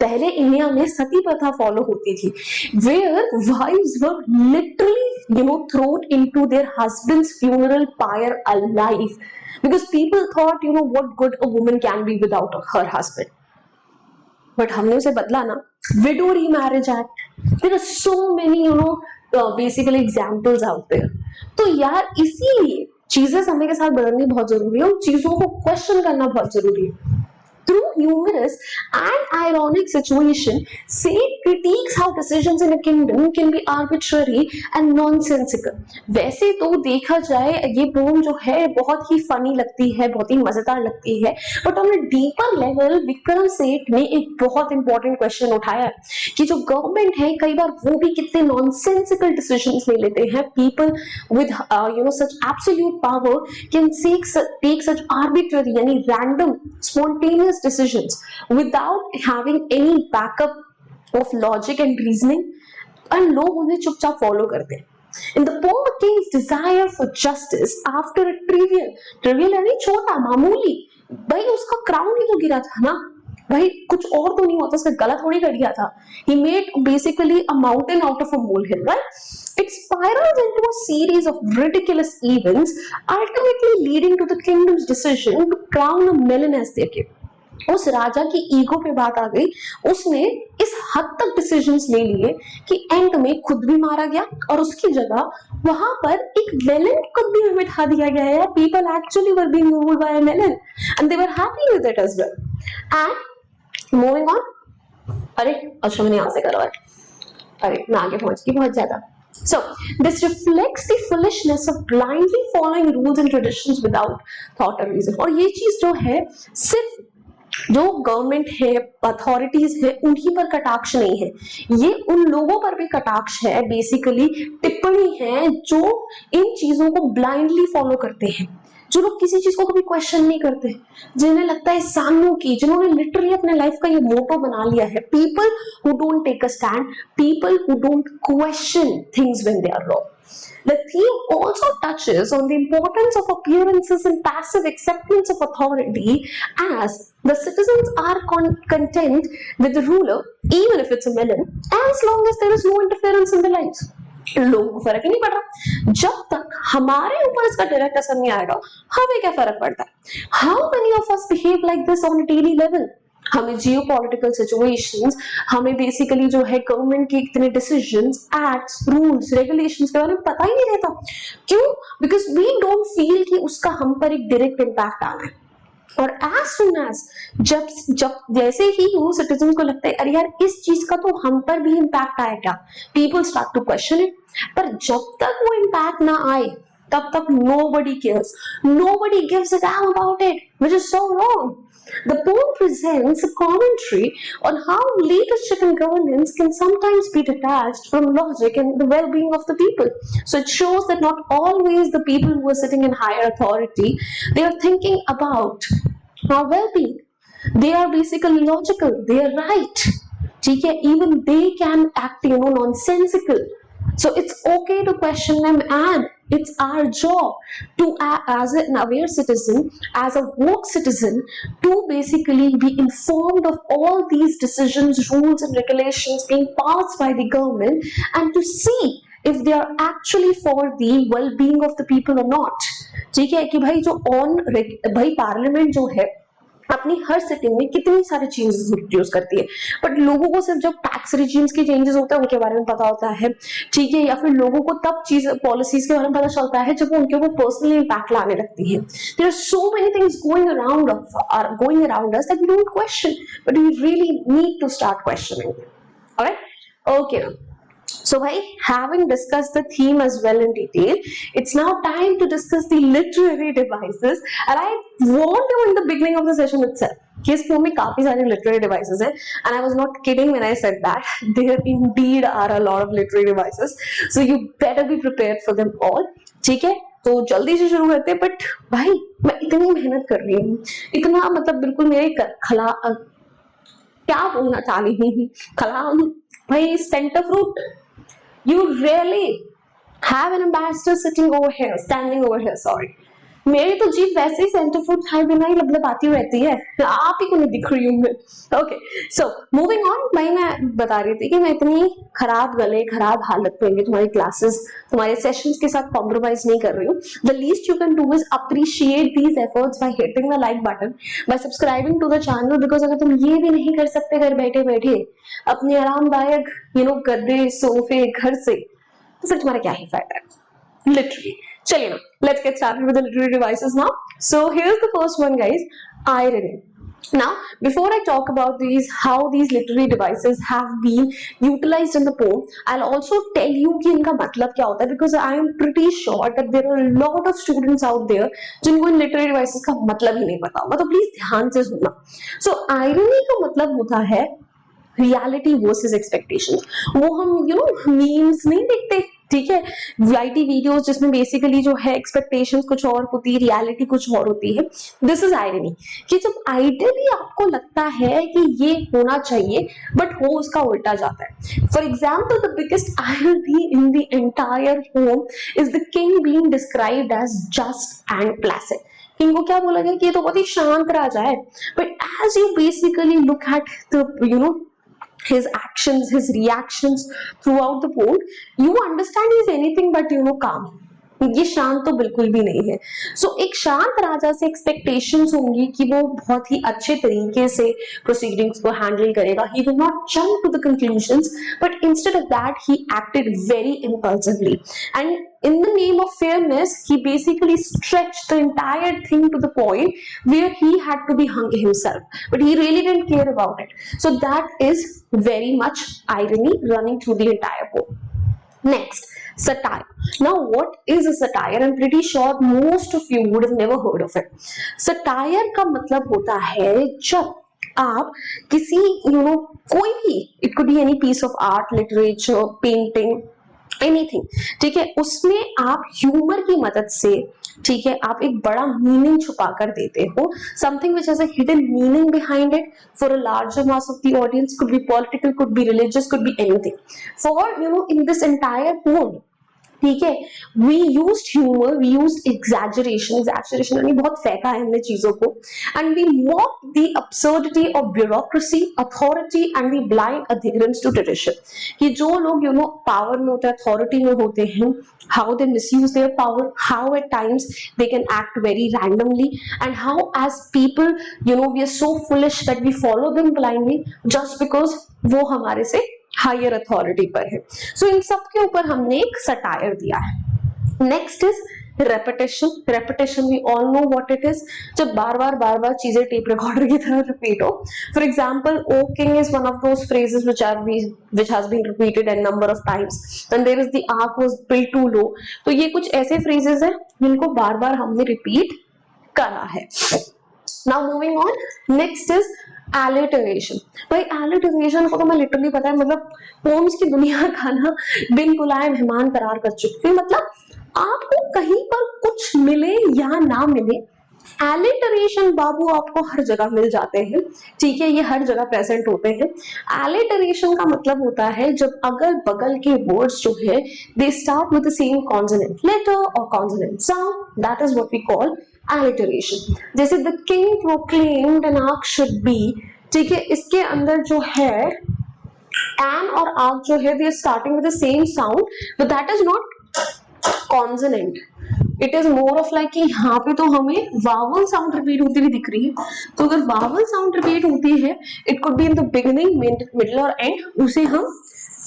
पहले इंडिया में सती प्रथा फॉलो होती थी where wives were literally thrown into their husbands funeral pyre alive because people thought what good a woman can be without her husband. But हमने उसे बदला ना. Widow remarriage act, there are so many basically examples out there. तो यार इसीलिए चीजें समय के साथ बदलनी बहुत जरूरी है, उन चीजों को क्वेश्चन करना बहुत जरूरी है. Through humorous and ironic situation, Seth critiques how decisions in a kingdom can be arbitrary and nonsensical. वैसे तो देखा जाए ये पोम जो है बहुत ही फनी लगती है, बहुत ही मजेदार लगती है, but on a deeper level Vikram Seth ने एक बहुत इंपॉर्टेंट क्वेश्चन उठाया कि जो गवर्नमेंट है कई बार वो भी कितने नॉनसेंसिकल डिसीजंस ले लेते हैं. People with such absolute power can take such arbitrary यानी random spontaneous decisions without having any backup of logic and reasoning and लोग उन्हें चुपचाप फॉलो करते हैं. In the poor king's desire for justice after a trivial यानी छोटा मामूली, भाई उसका क्राउन ही तो गिरा था ना भाई, कुछ और तो नहीं हुआ था, उसका गला थोड़ी कट गया था. He made basically a mountain out of a molehill, right? It spirals into a series of ridiculous events, ultimately leading to the kingdom's decision to crown a melon as their king. उस राजा की ego पे बात आ गई, उसने इस हद तक decisions ले लिए कि एंड में खुद भी मारा गया और उसकी जगह वहां पर एक मेलन को भी बिठा दिया गया है. People actually were being ruled by a melon and they were happy with it as well. And moving on. अरे अच्छा मैंने यहां से करा है, अरे मैं आगे पहुंच गई बहुत ज्यादा. So this reflects the foolishness of blindly following rules and traditions without thought or reason. और ये चीज जो है सिर्फ जो गवर्नमेंट है, अथॉरिटीज है, उन्हीं पर कटाक्ष नहीं है, ये उन लोगों पर भी कटाक्ष है, बेसिकली टिप्पणी है जो इन चीजों को ब्लाइंडली फॉलो करते हैं, जो लोग किसी चीज को कभी क्वेश्चन नहीं करते, जिन्हें लगता है सामू की, जिन्होंने लिटरली अपने लाइफ का ये मोटो बना लिया है. People who don't take a stand, people who don't question things when they are wrong. The theme also touches on the importance of appearances and passive acceptance of authority, as the citizens are content with the ruler, even if it's a villain, as long as there is no interference in their lives. लोगों को फर्क ही नहीं पड़ रहा. जब तक हमारे ऊपर इसका डायरेक्ट असर नहीं आएगा, हमें क्या फर्क पड़ता है. How many of us behave like this on a daily level? हमें जियो पॉलिटिकल सिचुएशंस, हमें बेसिकली जो है गवर्नमेंट के इतने डिसीजंस, एक्ट्स, रूल्स, रेगुलेशंस के बारे में पता ही नहीं रहता. क्यों? बिकॉज वी डोंट फील कि उसका हम पर एक डायरेक्ट इम्पैक्ट आना है. और एज सुन एज जब जैसे ही सिटीजन को लगता है अरे यार इस चीज का तो हम पर भी इम्पैक्ट आएगा, people start to question it. पर जब तक वो इम्पैक्ट ना आए तब तक nobody cares, nobody gives a damn about it, which is so wrong. The poem presents a commentary on how leadership and governance can sometimes be detached from logic and the well-being of the people. So it shows that not always the people who are sitting in higher authority, they are thinking about our well-being. They are basically logical, they are right. ठीक है, even they can act nonsensical. So it's okay to question them, and it's our job to, as an aware citizen, as a woke citizen, to basically be informed of all these decisions, rules and regulations being passed by the government, and to see if they are actually for the well-being of the people or not. ठीक है कि भाई जो भाई parliament जो है अपनी हर sitting में कितनी सारी चेंजेस इंट्रोड्यूस करती है, बट लोगों को सिर्फ जब टैक्स रिजीम्स के चेंजेस होते हैं उनके बारे में पता होता है, ठीक है, या फिर लोगों को तब चीज पॉलिसीज के बारे में पता चलता है जब वो उनके ऊपर पर्सनली इम्पैक्ट लाने लगती है। There are so many things going around us that we don't question, but we really need to start questioning. Alright, okay. So, by having discussed the theme as well in detail, it's now time to discuss the literary devices. And I warned you in the beginning of the session itself कि इस phone में काफी सारे literary devices हैं, and I was not kidding when I said that there indeed are a lot of literary devices. So you better be prepared for them all. ठीक है, तो जल्दी से शुरू करते हैं। बट भाई मैं इतनी मेहनत कर रही हूँ, इतना मतलब बिल्कुल मेरे क्या बोलना चाह रही हूँ, कलाम भाई, centre fruit. You really have an ambassador sitting over here, standing over here, sorry. मेरी तो जीप वैसे ही सेंटर फूड खाए बिना ही लबलबाती रहती है, आप ही को नहीं दिख रही हूँ मैं। Okay, so moving on. भाई मैं बता रही थी कि मैं इतनी खराब गले, खराब हालत में तुम्हारी क्लासेस, तुम्हारे सेशंस के साथ कॉम्प्रोमाइज नहीं कर रही हूँ। The least you can do is appreciate these efforts by hitting the like button, by subscribing to the channel, because अगर तुम ये भी नहीं कर सकते घर बैठे बैठे अपने आरामदायक गद्दे सोफे घर से, तो फिर तुम्हारा क्या ही फायदा है, लिटरली। चलिए ना, let's get started with the literary devices now. So here's the first one, guys, irony. Now, before I talk about how these literary devices have been utilized in the poem, I'll also tell you कि इनका मतलब क्या होता है, because I am pretty sure that there are a lot of students out there जिनको इन literary devices का मतलब ही नहीं पता होगा, तो प्लीज ध्यान से सुनना। So irony का मतलब होता है रियलिटी वर्सेस एक्सपेक्टेशंस। वो हम मीम्स नहीं देखते, ठीक है, वाईटी वीडियोस जिसमें बेसिकली जो है एक्सपेक्टेशंस कुछ और होती है, रियलिटी कुछ और होती है। दिस इज आयरनी, कि जब आइडियली आपको लगता है कि ये होना चाहिए बट हो उसका उल्टा जाता है। For example, the biggest irony in the entire poem is the king being described as just and pleasant. King को क्या बोला गया कि ये तो बहुत ही शांत राजा है, but as you basically look at the his actions, his reactions throughout the poem, you understand he is anything but calm. ये शांत तो बिल्कुल भी नहीं है। सो एक शांत राजा से एक्सपेक्टेशंस होंगी कि वो बहुत ही अच्छे तरीके से प्रोसीडिंग्स को हैंडल करेगा। He will not jump to the conclusions, but instead of that, he acted very impulsively. And in the name of fairness, he basically stretched the entire thing to the point where he had to be hung himself. But he really didn't care about it. So that is very much irony running through the entire poem. Next, satire. Now, what is a satire? I'm pretty sure most of you would have never heard of it. Satire का मतलब होता है जब आप किसी कोई भी, it could be any piece of art, literature, painting, anything, ठीक है, उसमें आप ह्यूमर की मदद से, ठीक है, आप एक बड़ा मीनिंग छुपा कर देते हो, something which has a hidden meaning behind it for a larger mass of the audience, could be political, could be religious, could be anything. For in this entire poem, ठीक है, we used humour, we used exaggeration यानी बहुत फेंका है हमने चीजों को, and we mock the absurdity of bureaucracy, authority and the blind adherence to tradition. कि जो लोग पावर में होते हैं, अथॉरिटी में होते हैं, how they misuse their power, how at times they can act very randomly, and how as people we are so foolish that we follow them blindly just because वो हमारे से हायर अथॉरिटी पर है। सो इन सब के ऊपर हमने एक सटायर दिया है। Next is repetition we all know what it is, जब बार बार चीजें टेप रिकॉर्डर की तरह रिपीट हो। For example, O king is one of those phrases which has been repeated a number of times. Then there is the ark was built too low. तो ये कुछ ऐसे फ्रेजेस हैं जिनको बार बार हमने रिपीट करा है। Now moving on, next is alliteration. भाई alliteration को तो मैं लिटरली पता है, मतलब पोम्स की दुनिया का ना बिन बुलाए मेहमान करार कर चुकी हूँ। मतलब आपको कहीं पर कुछ मिले या ना मिले, एलिटरेशन बाबू आपको हर जगह मिल जाते हैं, ठीक है, ये हर जगह प्रेजेंट होते हैं। एलिटरेशन का मतलब होता है जब अगल बगल के वर्ड्स जो है they start with the same consonant letter और consonant sound, that is what we call alliteration। जैसे the king proclaimed an arch should be, ठीक है, इसके अंदर जो है एन और आर्क जो है they are starting with the same sound, but that is not consonant. It is more of like कि यहाँ पे तो हमें वावल साउंड रिपीट होती हुई दिख रही है, तो अगर वावल साउंड रिपीट होती है it could be in the beginning, middle और एंड, उसे हम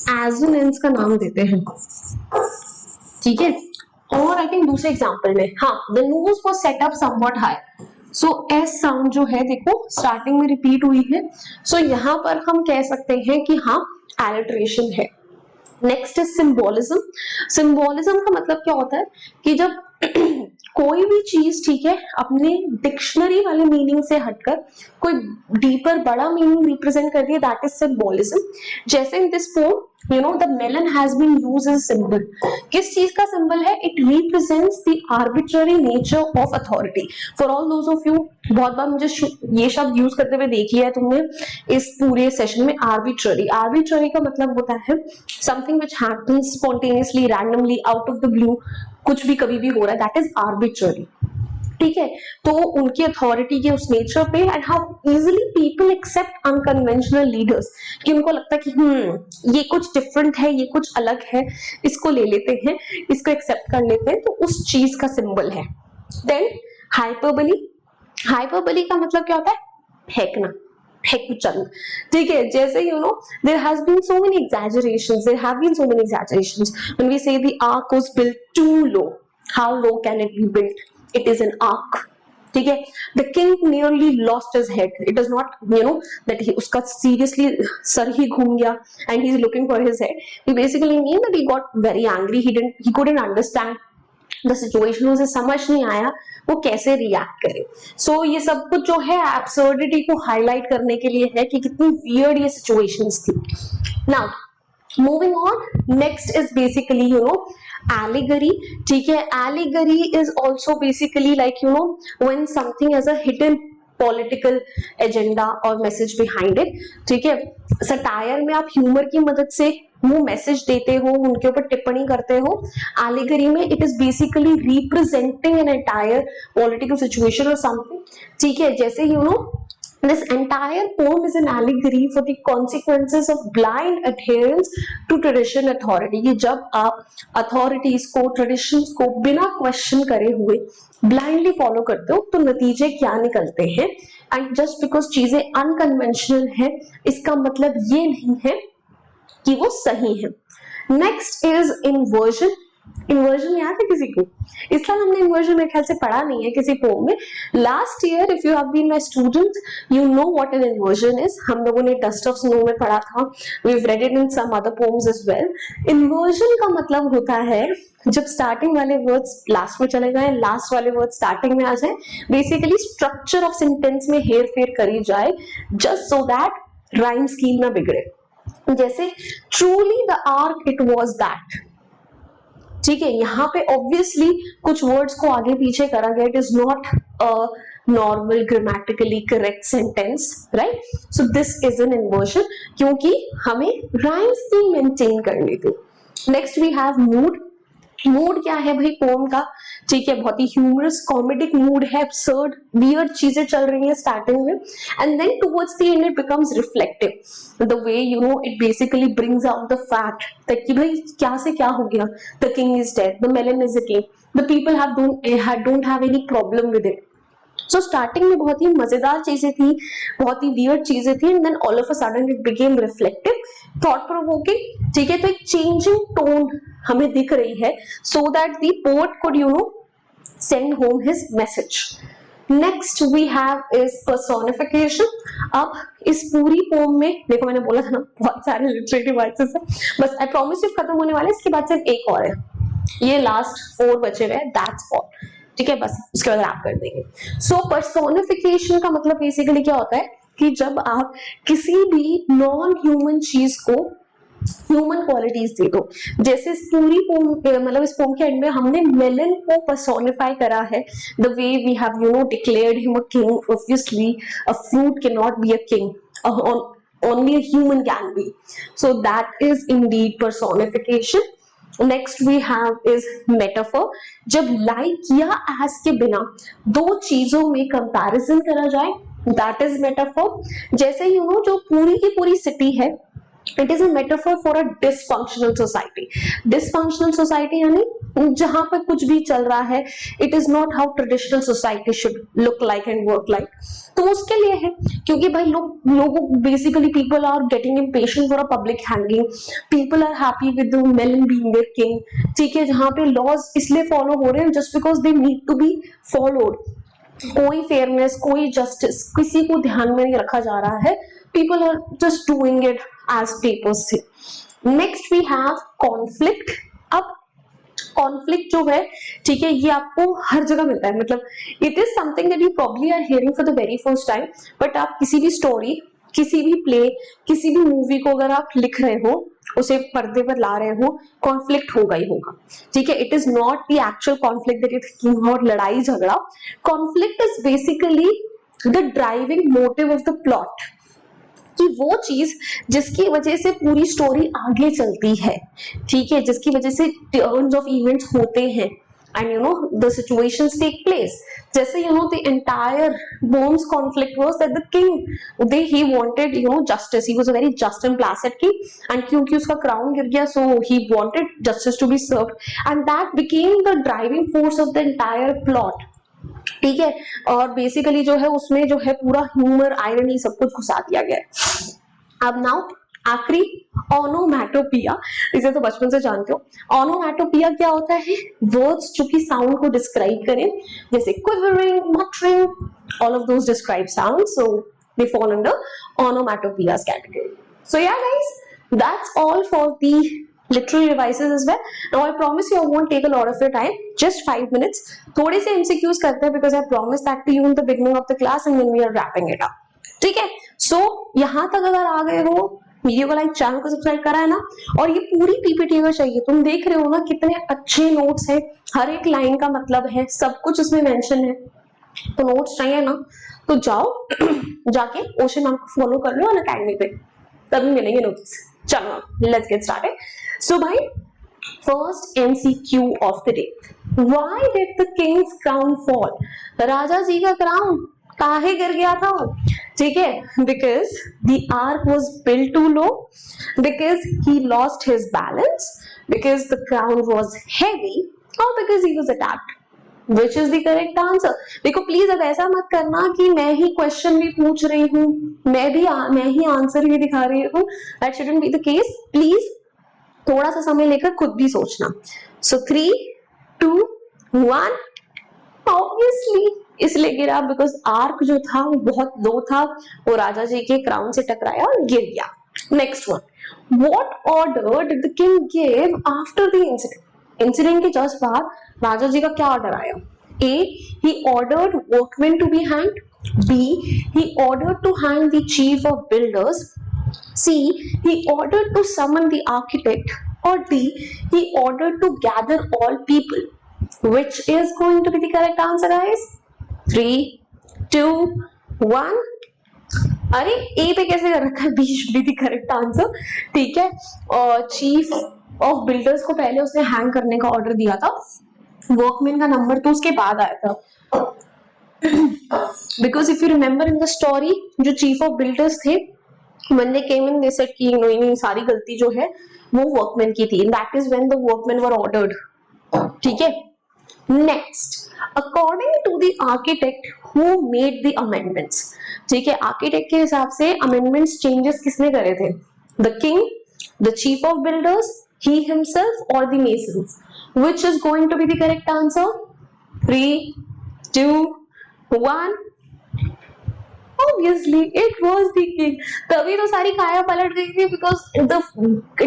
एजोनेंस का नाम देते हैं, ठीक है। और आई थिंक दूसरे एग्जांपल में, हाँ, the nose was set up somewhat high, so S sound जो है देखो स्टार्टिंग में रिपीट हुई है, सो यहाँ पर हम कह सकते हैं कि हाँ एलिट्रेशन है। Next is symbolism. सिंबोलिज्म का मतलब क्या होता है कि जब कोई भी चीज, ठीक है, अपने डिक्शनरी वाले मीनिंग से हटकर कोई डीपर बड़ा मीनिंग रिप्रेजेंट कर रही है, दैट इज सिंबोलिज्म। जैसे in this poem, you know, the melon has been used as a symbol. किस चीज का सिंबल है? It represents the arbitrary nature of authority. For all those of you, बहुत बार मुझे ये शब्द यूज करते हुए देख लिया है तुमने इस पूरे सेशन में, arbitrary. Arbitrary का मतलब होता है something which happens spontaneously, randomly, out of the blue, कुछ भी कभी भी हो रहा है, that is arbitrary. ठीक है, तो उनकी अथॉरिटी के उस नेचर पे, and how easily people accept unconventional leaders, कि उनको लगता है कि ये कुछ डिफरेंट है, ये कुछ अलग है, इसको ले लेते हैं, इसको एक्सेप्ट कर लेते हैं, तो उस चीज का सिंबल है। Then hyperbole. हाइपरबली का मतलब क्या होता है? फेंकना, फेंकुचंद, ठीक है। जैसे you know there has been so many exaggerations, there have been so many exaggerations when we say the arch was built too low, how low can it be built? It is an ark, ठीक है। The king nearly lost his head. It is not, you know, that he उसका seriously sir ही घूम गया and he is looking for his head. He basically mean that he got very angry. He couldn't understand the situation. उसे समझ नहीं आया वो कैसे react करे। So ये सब कुछ जो है absurdity को हाईलाइट करने के लिए है कि कितनी weird ये situations थी। Now moving on, next is basically, you know, allegory, ठीक है। allegory is also basically like, you know, when something has a hidden political agenda or message behind it, ठीक है। सटायर में आप ह्यूमर की मदद से वो मैसेज देते हो, उनके ऊपर टिप्पणी करते हो। allegory में it is basically representing an entire political situation or something, ठीक है। जैसे you know this entire poem is an allegory for the consequences of blind adherence to tradition authority, कि जब आप authorities को, traditions को बिना question करे हुए blindly follow करते हो तो नतीजे क्या निकलते हैं। and just because चीजें unconventional है इसका मतलब ये नहीं है कि वो सही है। next is inversion। इन्वर्जन याद है किसी को? इस साल हमने इन्वर्जन मेरे ख्याल से पढ़ा नहीं है किसी पोम में। Last year if you have been my student you know what an inversion is. हम लोगों ने डस्ट ऑफ स्नो में पढ़ा था, we have read it in some other poems as well. Inversion का मतलब होता है जब स्टार्टिंग वाले वर्ड्स लास्ट में चले जाए, लास्ट वाले वर्ड स्टार्टिंग में आ जाए, बेसिकली स्ट्रक्चर ऑफ सेंटेंस में हेर फेर करी जाए just so that rhyme scheme ना बिगड़े। जैसे truly the arc it was that, ठीक है। यहाँ पे ऑब्वियसली कुछ वर्ड्स को आगे पीछे करा गया, it is not a normal grammatically correct sentence, right. So this is an inversion क्योंकि हमें राइम स्कीम मेंटेन करनी थी। Next we have mood. Mood क्या है भाई पोम का? ठीक है, बहुत ही ह्यूमरस कॉमेडिक मूड है, absurd वियर्ड चीजें चल रही हैं स्टार्टिंग में, and then towards the end it becomes reflective the way you know it basically brings out the fact that कि भाई क्या से क्या हो गया, the king is dead, the melon is a king, the people don't have any problem with it. So starting में बहुत ही मजेदार चीजें थी, बहुत ही वियर्ड चीजें थी, and then all of a sudden it became reflective, thought provoking, ठीक है। तो एक चेंजिंग टोन हमें दिख रही है so that the poet could you know send home his message. Next we have is personification. अब इस पूरी पोम में देखो मैंने बोला था ना बहुत सारे लिटरेटिव वर्ड्स है, बस आई प्रॉमिस यू खत्म होने वाले, इसके बाद सिर्फ एक और है, ये लास्ट 4 बचे हुए, दैट्स ऑल, ठीक है। बस उसके बाद आप कर देंगे। सो पर्सोनिफिकेशन का मतलब बेसिकली क्या होता है कि जब आप किसी भी नॉन ह्यूमन चीज को ह्यूमन क्वालिटीज दे दो। जैसे इस पूरी पोम मतलब इस पोम के एंड में हमने मेलन को पर्सोनिफाई करा है, the way we have you know declared him a king. Obviously a fruit can not be a king, only a human can be, so that is indeed personification. Next we have is metaphor। जब like या as के बिना दो चीजों में comparison करा जाए, that is metaphor। जैसे you know जो पूरी की पूरी सिटी है it is a metaphor for a dysfunctional society. Dysfunctional society यानी जहां पर कुछ भी चल रहा है, it is not how traditional society should look like and work like. तो उसके लिए है, क्योंकि भाई लोगों basically people are getting impatient for a public hanging, people are happy with the melon being their king, ठीक है, जहां पे लॉज इसलिए फॉलो हो रहे हैं just because they need to be followed. कोई फेयरनेस, कोई जस्टिस, किसी को ध्यान में नहीं रखा जा रहा है, people are just doing it as papers से। Next we have conflict. अब कॉन्फ्लिक्ट जो है, ठीक है, ये आपको हर जगह मिलता है, मतलब it is something that you probably are hearing for the very first time, but आप किसी भी स्टोरी, किसी भी प्ले, किसी भी मूवी को अगर आप लिख रहे हो, उसे पर्दे पर ला रहे हो, कॉन्फ्लिक्ट होगा ही होगा, ठीक है। It is not the actual conflict that you thinking और लड़ाई झगड़ा। Conflict is basically the driving motive of the plot, कि वो चीज जिसकी वजह से पूरी स्टोरी आगे चलती है, ठीक है, जिसकी वजह से टर्न्स ऑफ इवेंट्स होते हैं and you know the situations take place. जैसे you know the entire bones conflict was that the king they he wanted you know justice, he was a very just and placid king, and क्योंकि उसका crown गिर गया so he wanted justice to be served and that became the driving force of the entire plot, ठीक है। और basically जो है उसमें जो है पूरा ह्यूमर, आयरनी सब कुछ घुसा दिया गया है। अब नाउ आखिरी, ओनोमैटोपिया, इसे तो बचपन से जानते हो। ओनोमैटोपिया क्या होता है? वर्ड्स जो कि साउंड को डिस्क्राइब करें, जैसे quivering, muttering, all of those describe sound, so they fall under onomatopoeias category. So yeah guys, that's all for the literary devices as well. Now I promise you I won't take a lot of your time, just 5 minutes. थोड़े से MCQs करते हैं because I promised that to you in the beginning of the class and then we are wrapping it up. ठीक है, सो यहां तक अगर आ गए हो, वीडियो को लाइक, चैनल को सब्सक्राइब करा है ना, और ये पूरी पीपीटी अगर चाहिए, तुम देख रहे हो ना कितने अच्छे नोट्स है, हर एक लाइन का मतलब है, सब कुछ उसमें मेंशन है, तो नोट्स चाहिए ना, तो जाओ जाके ओशन मैम को फॉलो कर लो अनअकैडमी पे, तभी मिलेंगे नोट्स। चलो लेट्स गेट स्टार्टेड। सो भाई, first MCQ of the day, why did the king's crown fall? राजा जी का क्राउन काहे गिर गया था? ठीक है, because the arch was built too low, because he lost his balance, because the crown was heavy, और because he was attacked. Which is the correct answer? देखो प्लीज अब ऐसा मत करना कि मैं ही क्वेश्चन भी पूछ रही हूँ, मैं ही आंसर भी दिखा रही हूँ, that shouldn't be the case. Please थोड़ा सा समय लेकर खुद भी सोचना। सो 3, 2, 1, ऑब्वियसली इसलिए गिरा बिकॉज आर्क जो था वो बहुत लो था, वो राजा जी के क्राउन से टकराया और गिर गया। Next one, what order did the king give after the incident? Incident के जस्ट बाद राजा जी का क्या ऑर्डर आया? A, he ordered workmen to be hanged. B, he ordered to hang the chief of builders. C, he ordered to summon the architect. Or D, he ordered to gather all people. Which is going to be the correct answer, guys? 3, 2, 1. अरे ए पे कैसे कर रखा है? B should be the correct answer, ठीक है। और chief of builders को पहले उसने हैंग करने का ऑर्डर दिया था, वर्कमैन का नंबर तो उसके बाद आया था, because if you remember in the story, जो चीफ ऑफ बिल्डर्स थे, when they came in they said कि नहीं सारी गलती जो है वो वर्कमैन की थी, that is when the workmen were ordered, ठीक है। Next, according to the architect who made the amendments, ठीक है, आर्किटेक्ट के हिसाब से अमेंडमेंट्स चेंजेस किसने करे थे? The king, the chief of builders, he himself or the masons? Which is going to be the correct answer? 3, 2, 1. Obviously it was the king. तभी तो सारी काया पलट गई थी, because the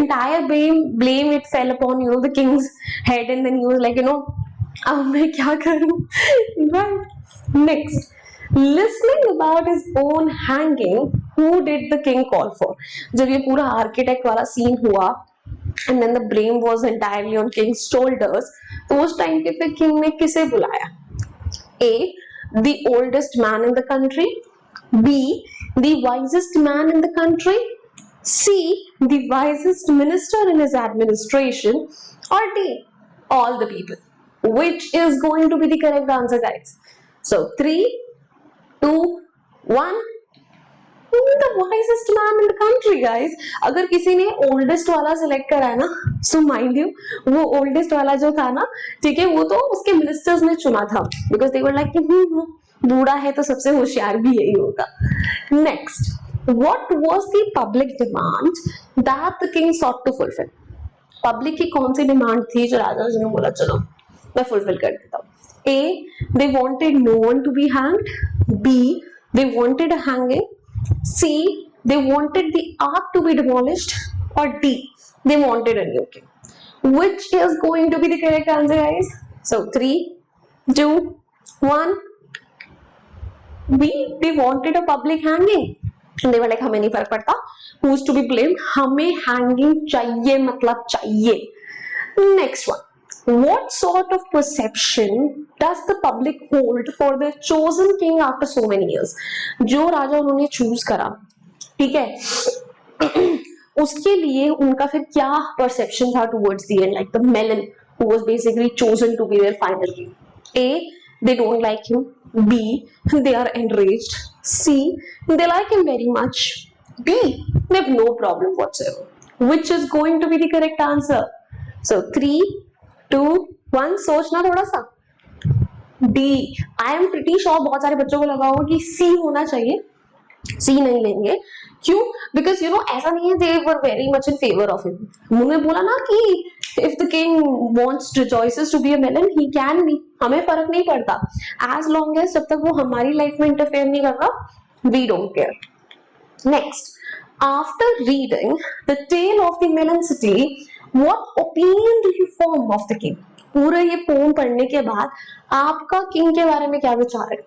entire blame it fell upon you know the king's head, and then he was like you know अब मैं क्या करूं? Right. Next, listening about his own hanging, who did the king call for? जब ये पूरा architect वाला scene हुआ and then the blame was entirely on king's shoulders, तो उस टाइम पे फिर king ने किसे बुलाया? A, the oldest man in the country. B, the wisest man in the country. C, the wisest minister in his administration. Or D, all the people. Which is going to be the correct answer, guys? So 3, 2, 1. the wisest man in the country, guys. अगर किसी ने oldest वाला select करा है ना, so mind you, वो oldest वाला जो था ना, ठीक है, वो तो उसके ministers ने चुना था, because they were like, बूढ़ा है तो सबसे होशियार भी यही होगा. Next, what was the public demand that the king sought to fulfill? Public की कौन सी डिमांड थी जो राजा जी ने बोला चलो मैं फुलफिल कर देता हूँ? A, they wanted no one to be hanged. B, they wanted a hanging. C, they wanted the ark to be demolished. Or D, they wanted a new king. Which is going to be the correct answer, guys? So 3, 2, 1. B, they wanted a public hanging. They were like हमें नहीं फर्क पड़ता, who's to be blamed, हमें hanging चाहिए मतलब चाहिए. Next one. What sort of perception does the public hold for their chosen king after so many years? जो राजा उन्होंने चूज करा, ठीक है, उसके लिए उनका फिर क्या परसेप्शन था towards the end, like the melon who was basically chosen to be their final king? A, they don't like him. B, they are enraged. C, they like him very much. D, they have no problem whatsoever. Which is going to be the correct answer? So 3, 2, 1, सोचना थोड़ा सा. D, I am pretty sure बहुत सारे बच्चों को लगा होगा कि C होना चाहिए. C नहीं लेंगे, क्यों? Because you know ऐसा नहीं है, they were very much in favor of him. उन्होंने बोला ना कि if the king wants rejoices to be a melon, he can be. हमें फर्क नहीं पड़ता, as long as जब तक वो हमारी लाइफ में इंटरफेयर नहीं करता, we don't care. Next, after reading the tale of the melon city, what opinion do you form of the king? पूरा ये पोम पढ़ने के बाद आपका किंग के बारे में क्या विचार है?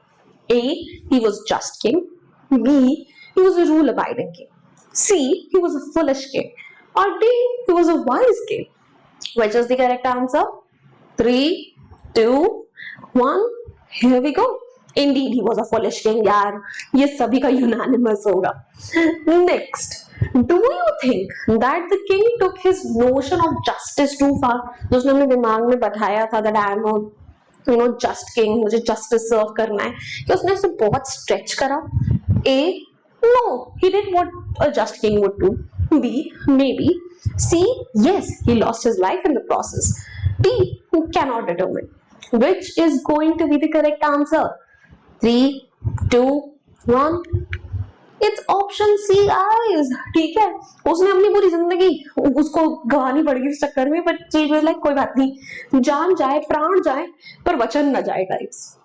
A, he was just king. B, he was a rule abiding king. C, he was a foolish king. Or D, he was a wise king. Which is the correct answer? 3, 2, 1. Here we go. Indeed, he was a foolish king, यार. ये सभी का unanimous होगा. Next, do you think that the king took his notion of justice too far? जो उसने अपने दिमाग में बैठाया था that I am a just king, मुझे justice serve करना है, कि उसने उसे बहुत stretch करा? A, no, he did what a just king would do. B, maybe. C, yes, he lost his life in the process. D, who cannot determine. Which is going to be the correct answer? 3, 2, 1. It's option C, guys. ठीक है, उसने अपनी पूरी जिंदगी उसको गंवानी पड़ेगी इस चक्कर में, but she was like कोई बात नहीं, जान जाए प्राण जाए पर वचन न जाए, guys.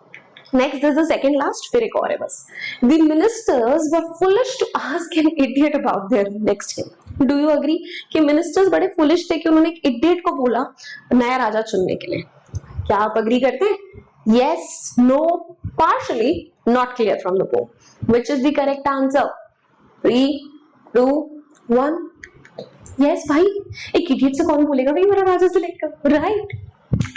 Next, this is the second last, फिर एक और है बस. The ministers were foolish to ask an idiot about their next king. Do you agree कि ministers बड़े foolish थे कि उन्होंने एक idiot को बोला नया राजा चुनने के लिए? क्या आप agree करते हैं? Yes, no, partially, not clear from the poem. Which is the correct answer? 3, 2, 1. Yes, भाई, एक idiot से कौन बोलेगा भाई मेरा राजा select कर, right?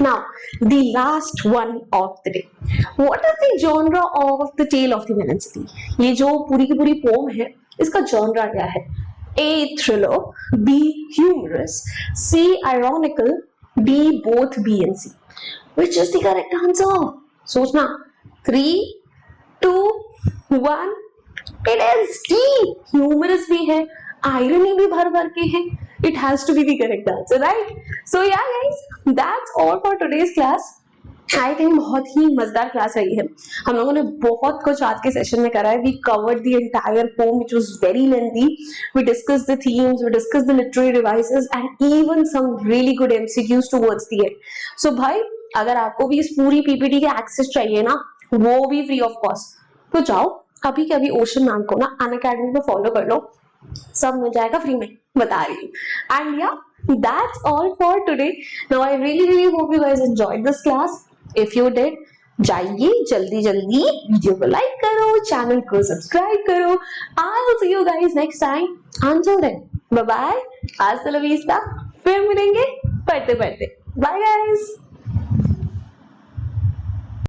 Now, the last one of the day. What is the genre of the tale of the melon city? ये जो पूरी की पूरी poem है, इसका genre क्या है? A, thriller. B, humorous. C, ironical. D, both B and C. Which is the correct answer? सोचना. 3, 2, 1. It is D. Humorous भी है, irony भी भर भर के है. It has to be the correct answer, right? So yeah, guys, that's all for today's class. I think बहुत ही मजेदार क्लास रही है. हम लोगों ने बहुत कुछ आज के सेशन में करा है. We covered the entire poem, which was very lengthy. We discussed the themes, we discussed the literary devices, and even some really good MCQs towards the end. So भाई, अगर आपको भी इस पूरी PPT के एक्सेस चाहिए ना, वो भी फ्री ऑफ कॉस्ट, तो जाओ अभी के अभी ओशन मैम को ना अनअकैडमी पे फॉलो कर लो, सब मिल जाएगा फ्री में, बता रही हूँ. एंड या, that's all for today. Now I really hope you guys enjoyed this class. If you did, जाइए जल्दी जल्दी वीडियो को लाइक करो, चैनल को सब्सक्राइब करो. I'll see you guys next time. Until then, bye bye. Hasta la vista. फिर मिलेंगे पढ़ते पढ़ते. Bye guys.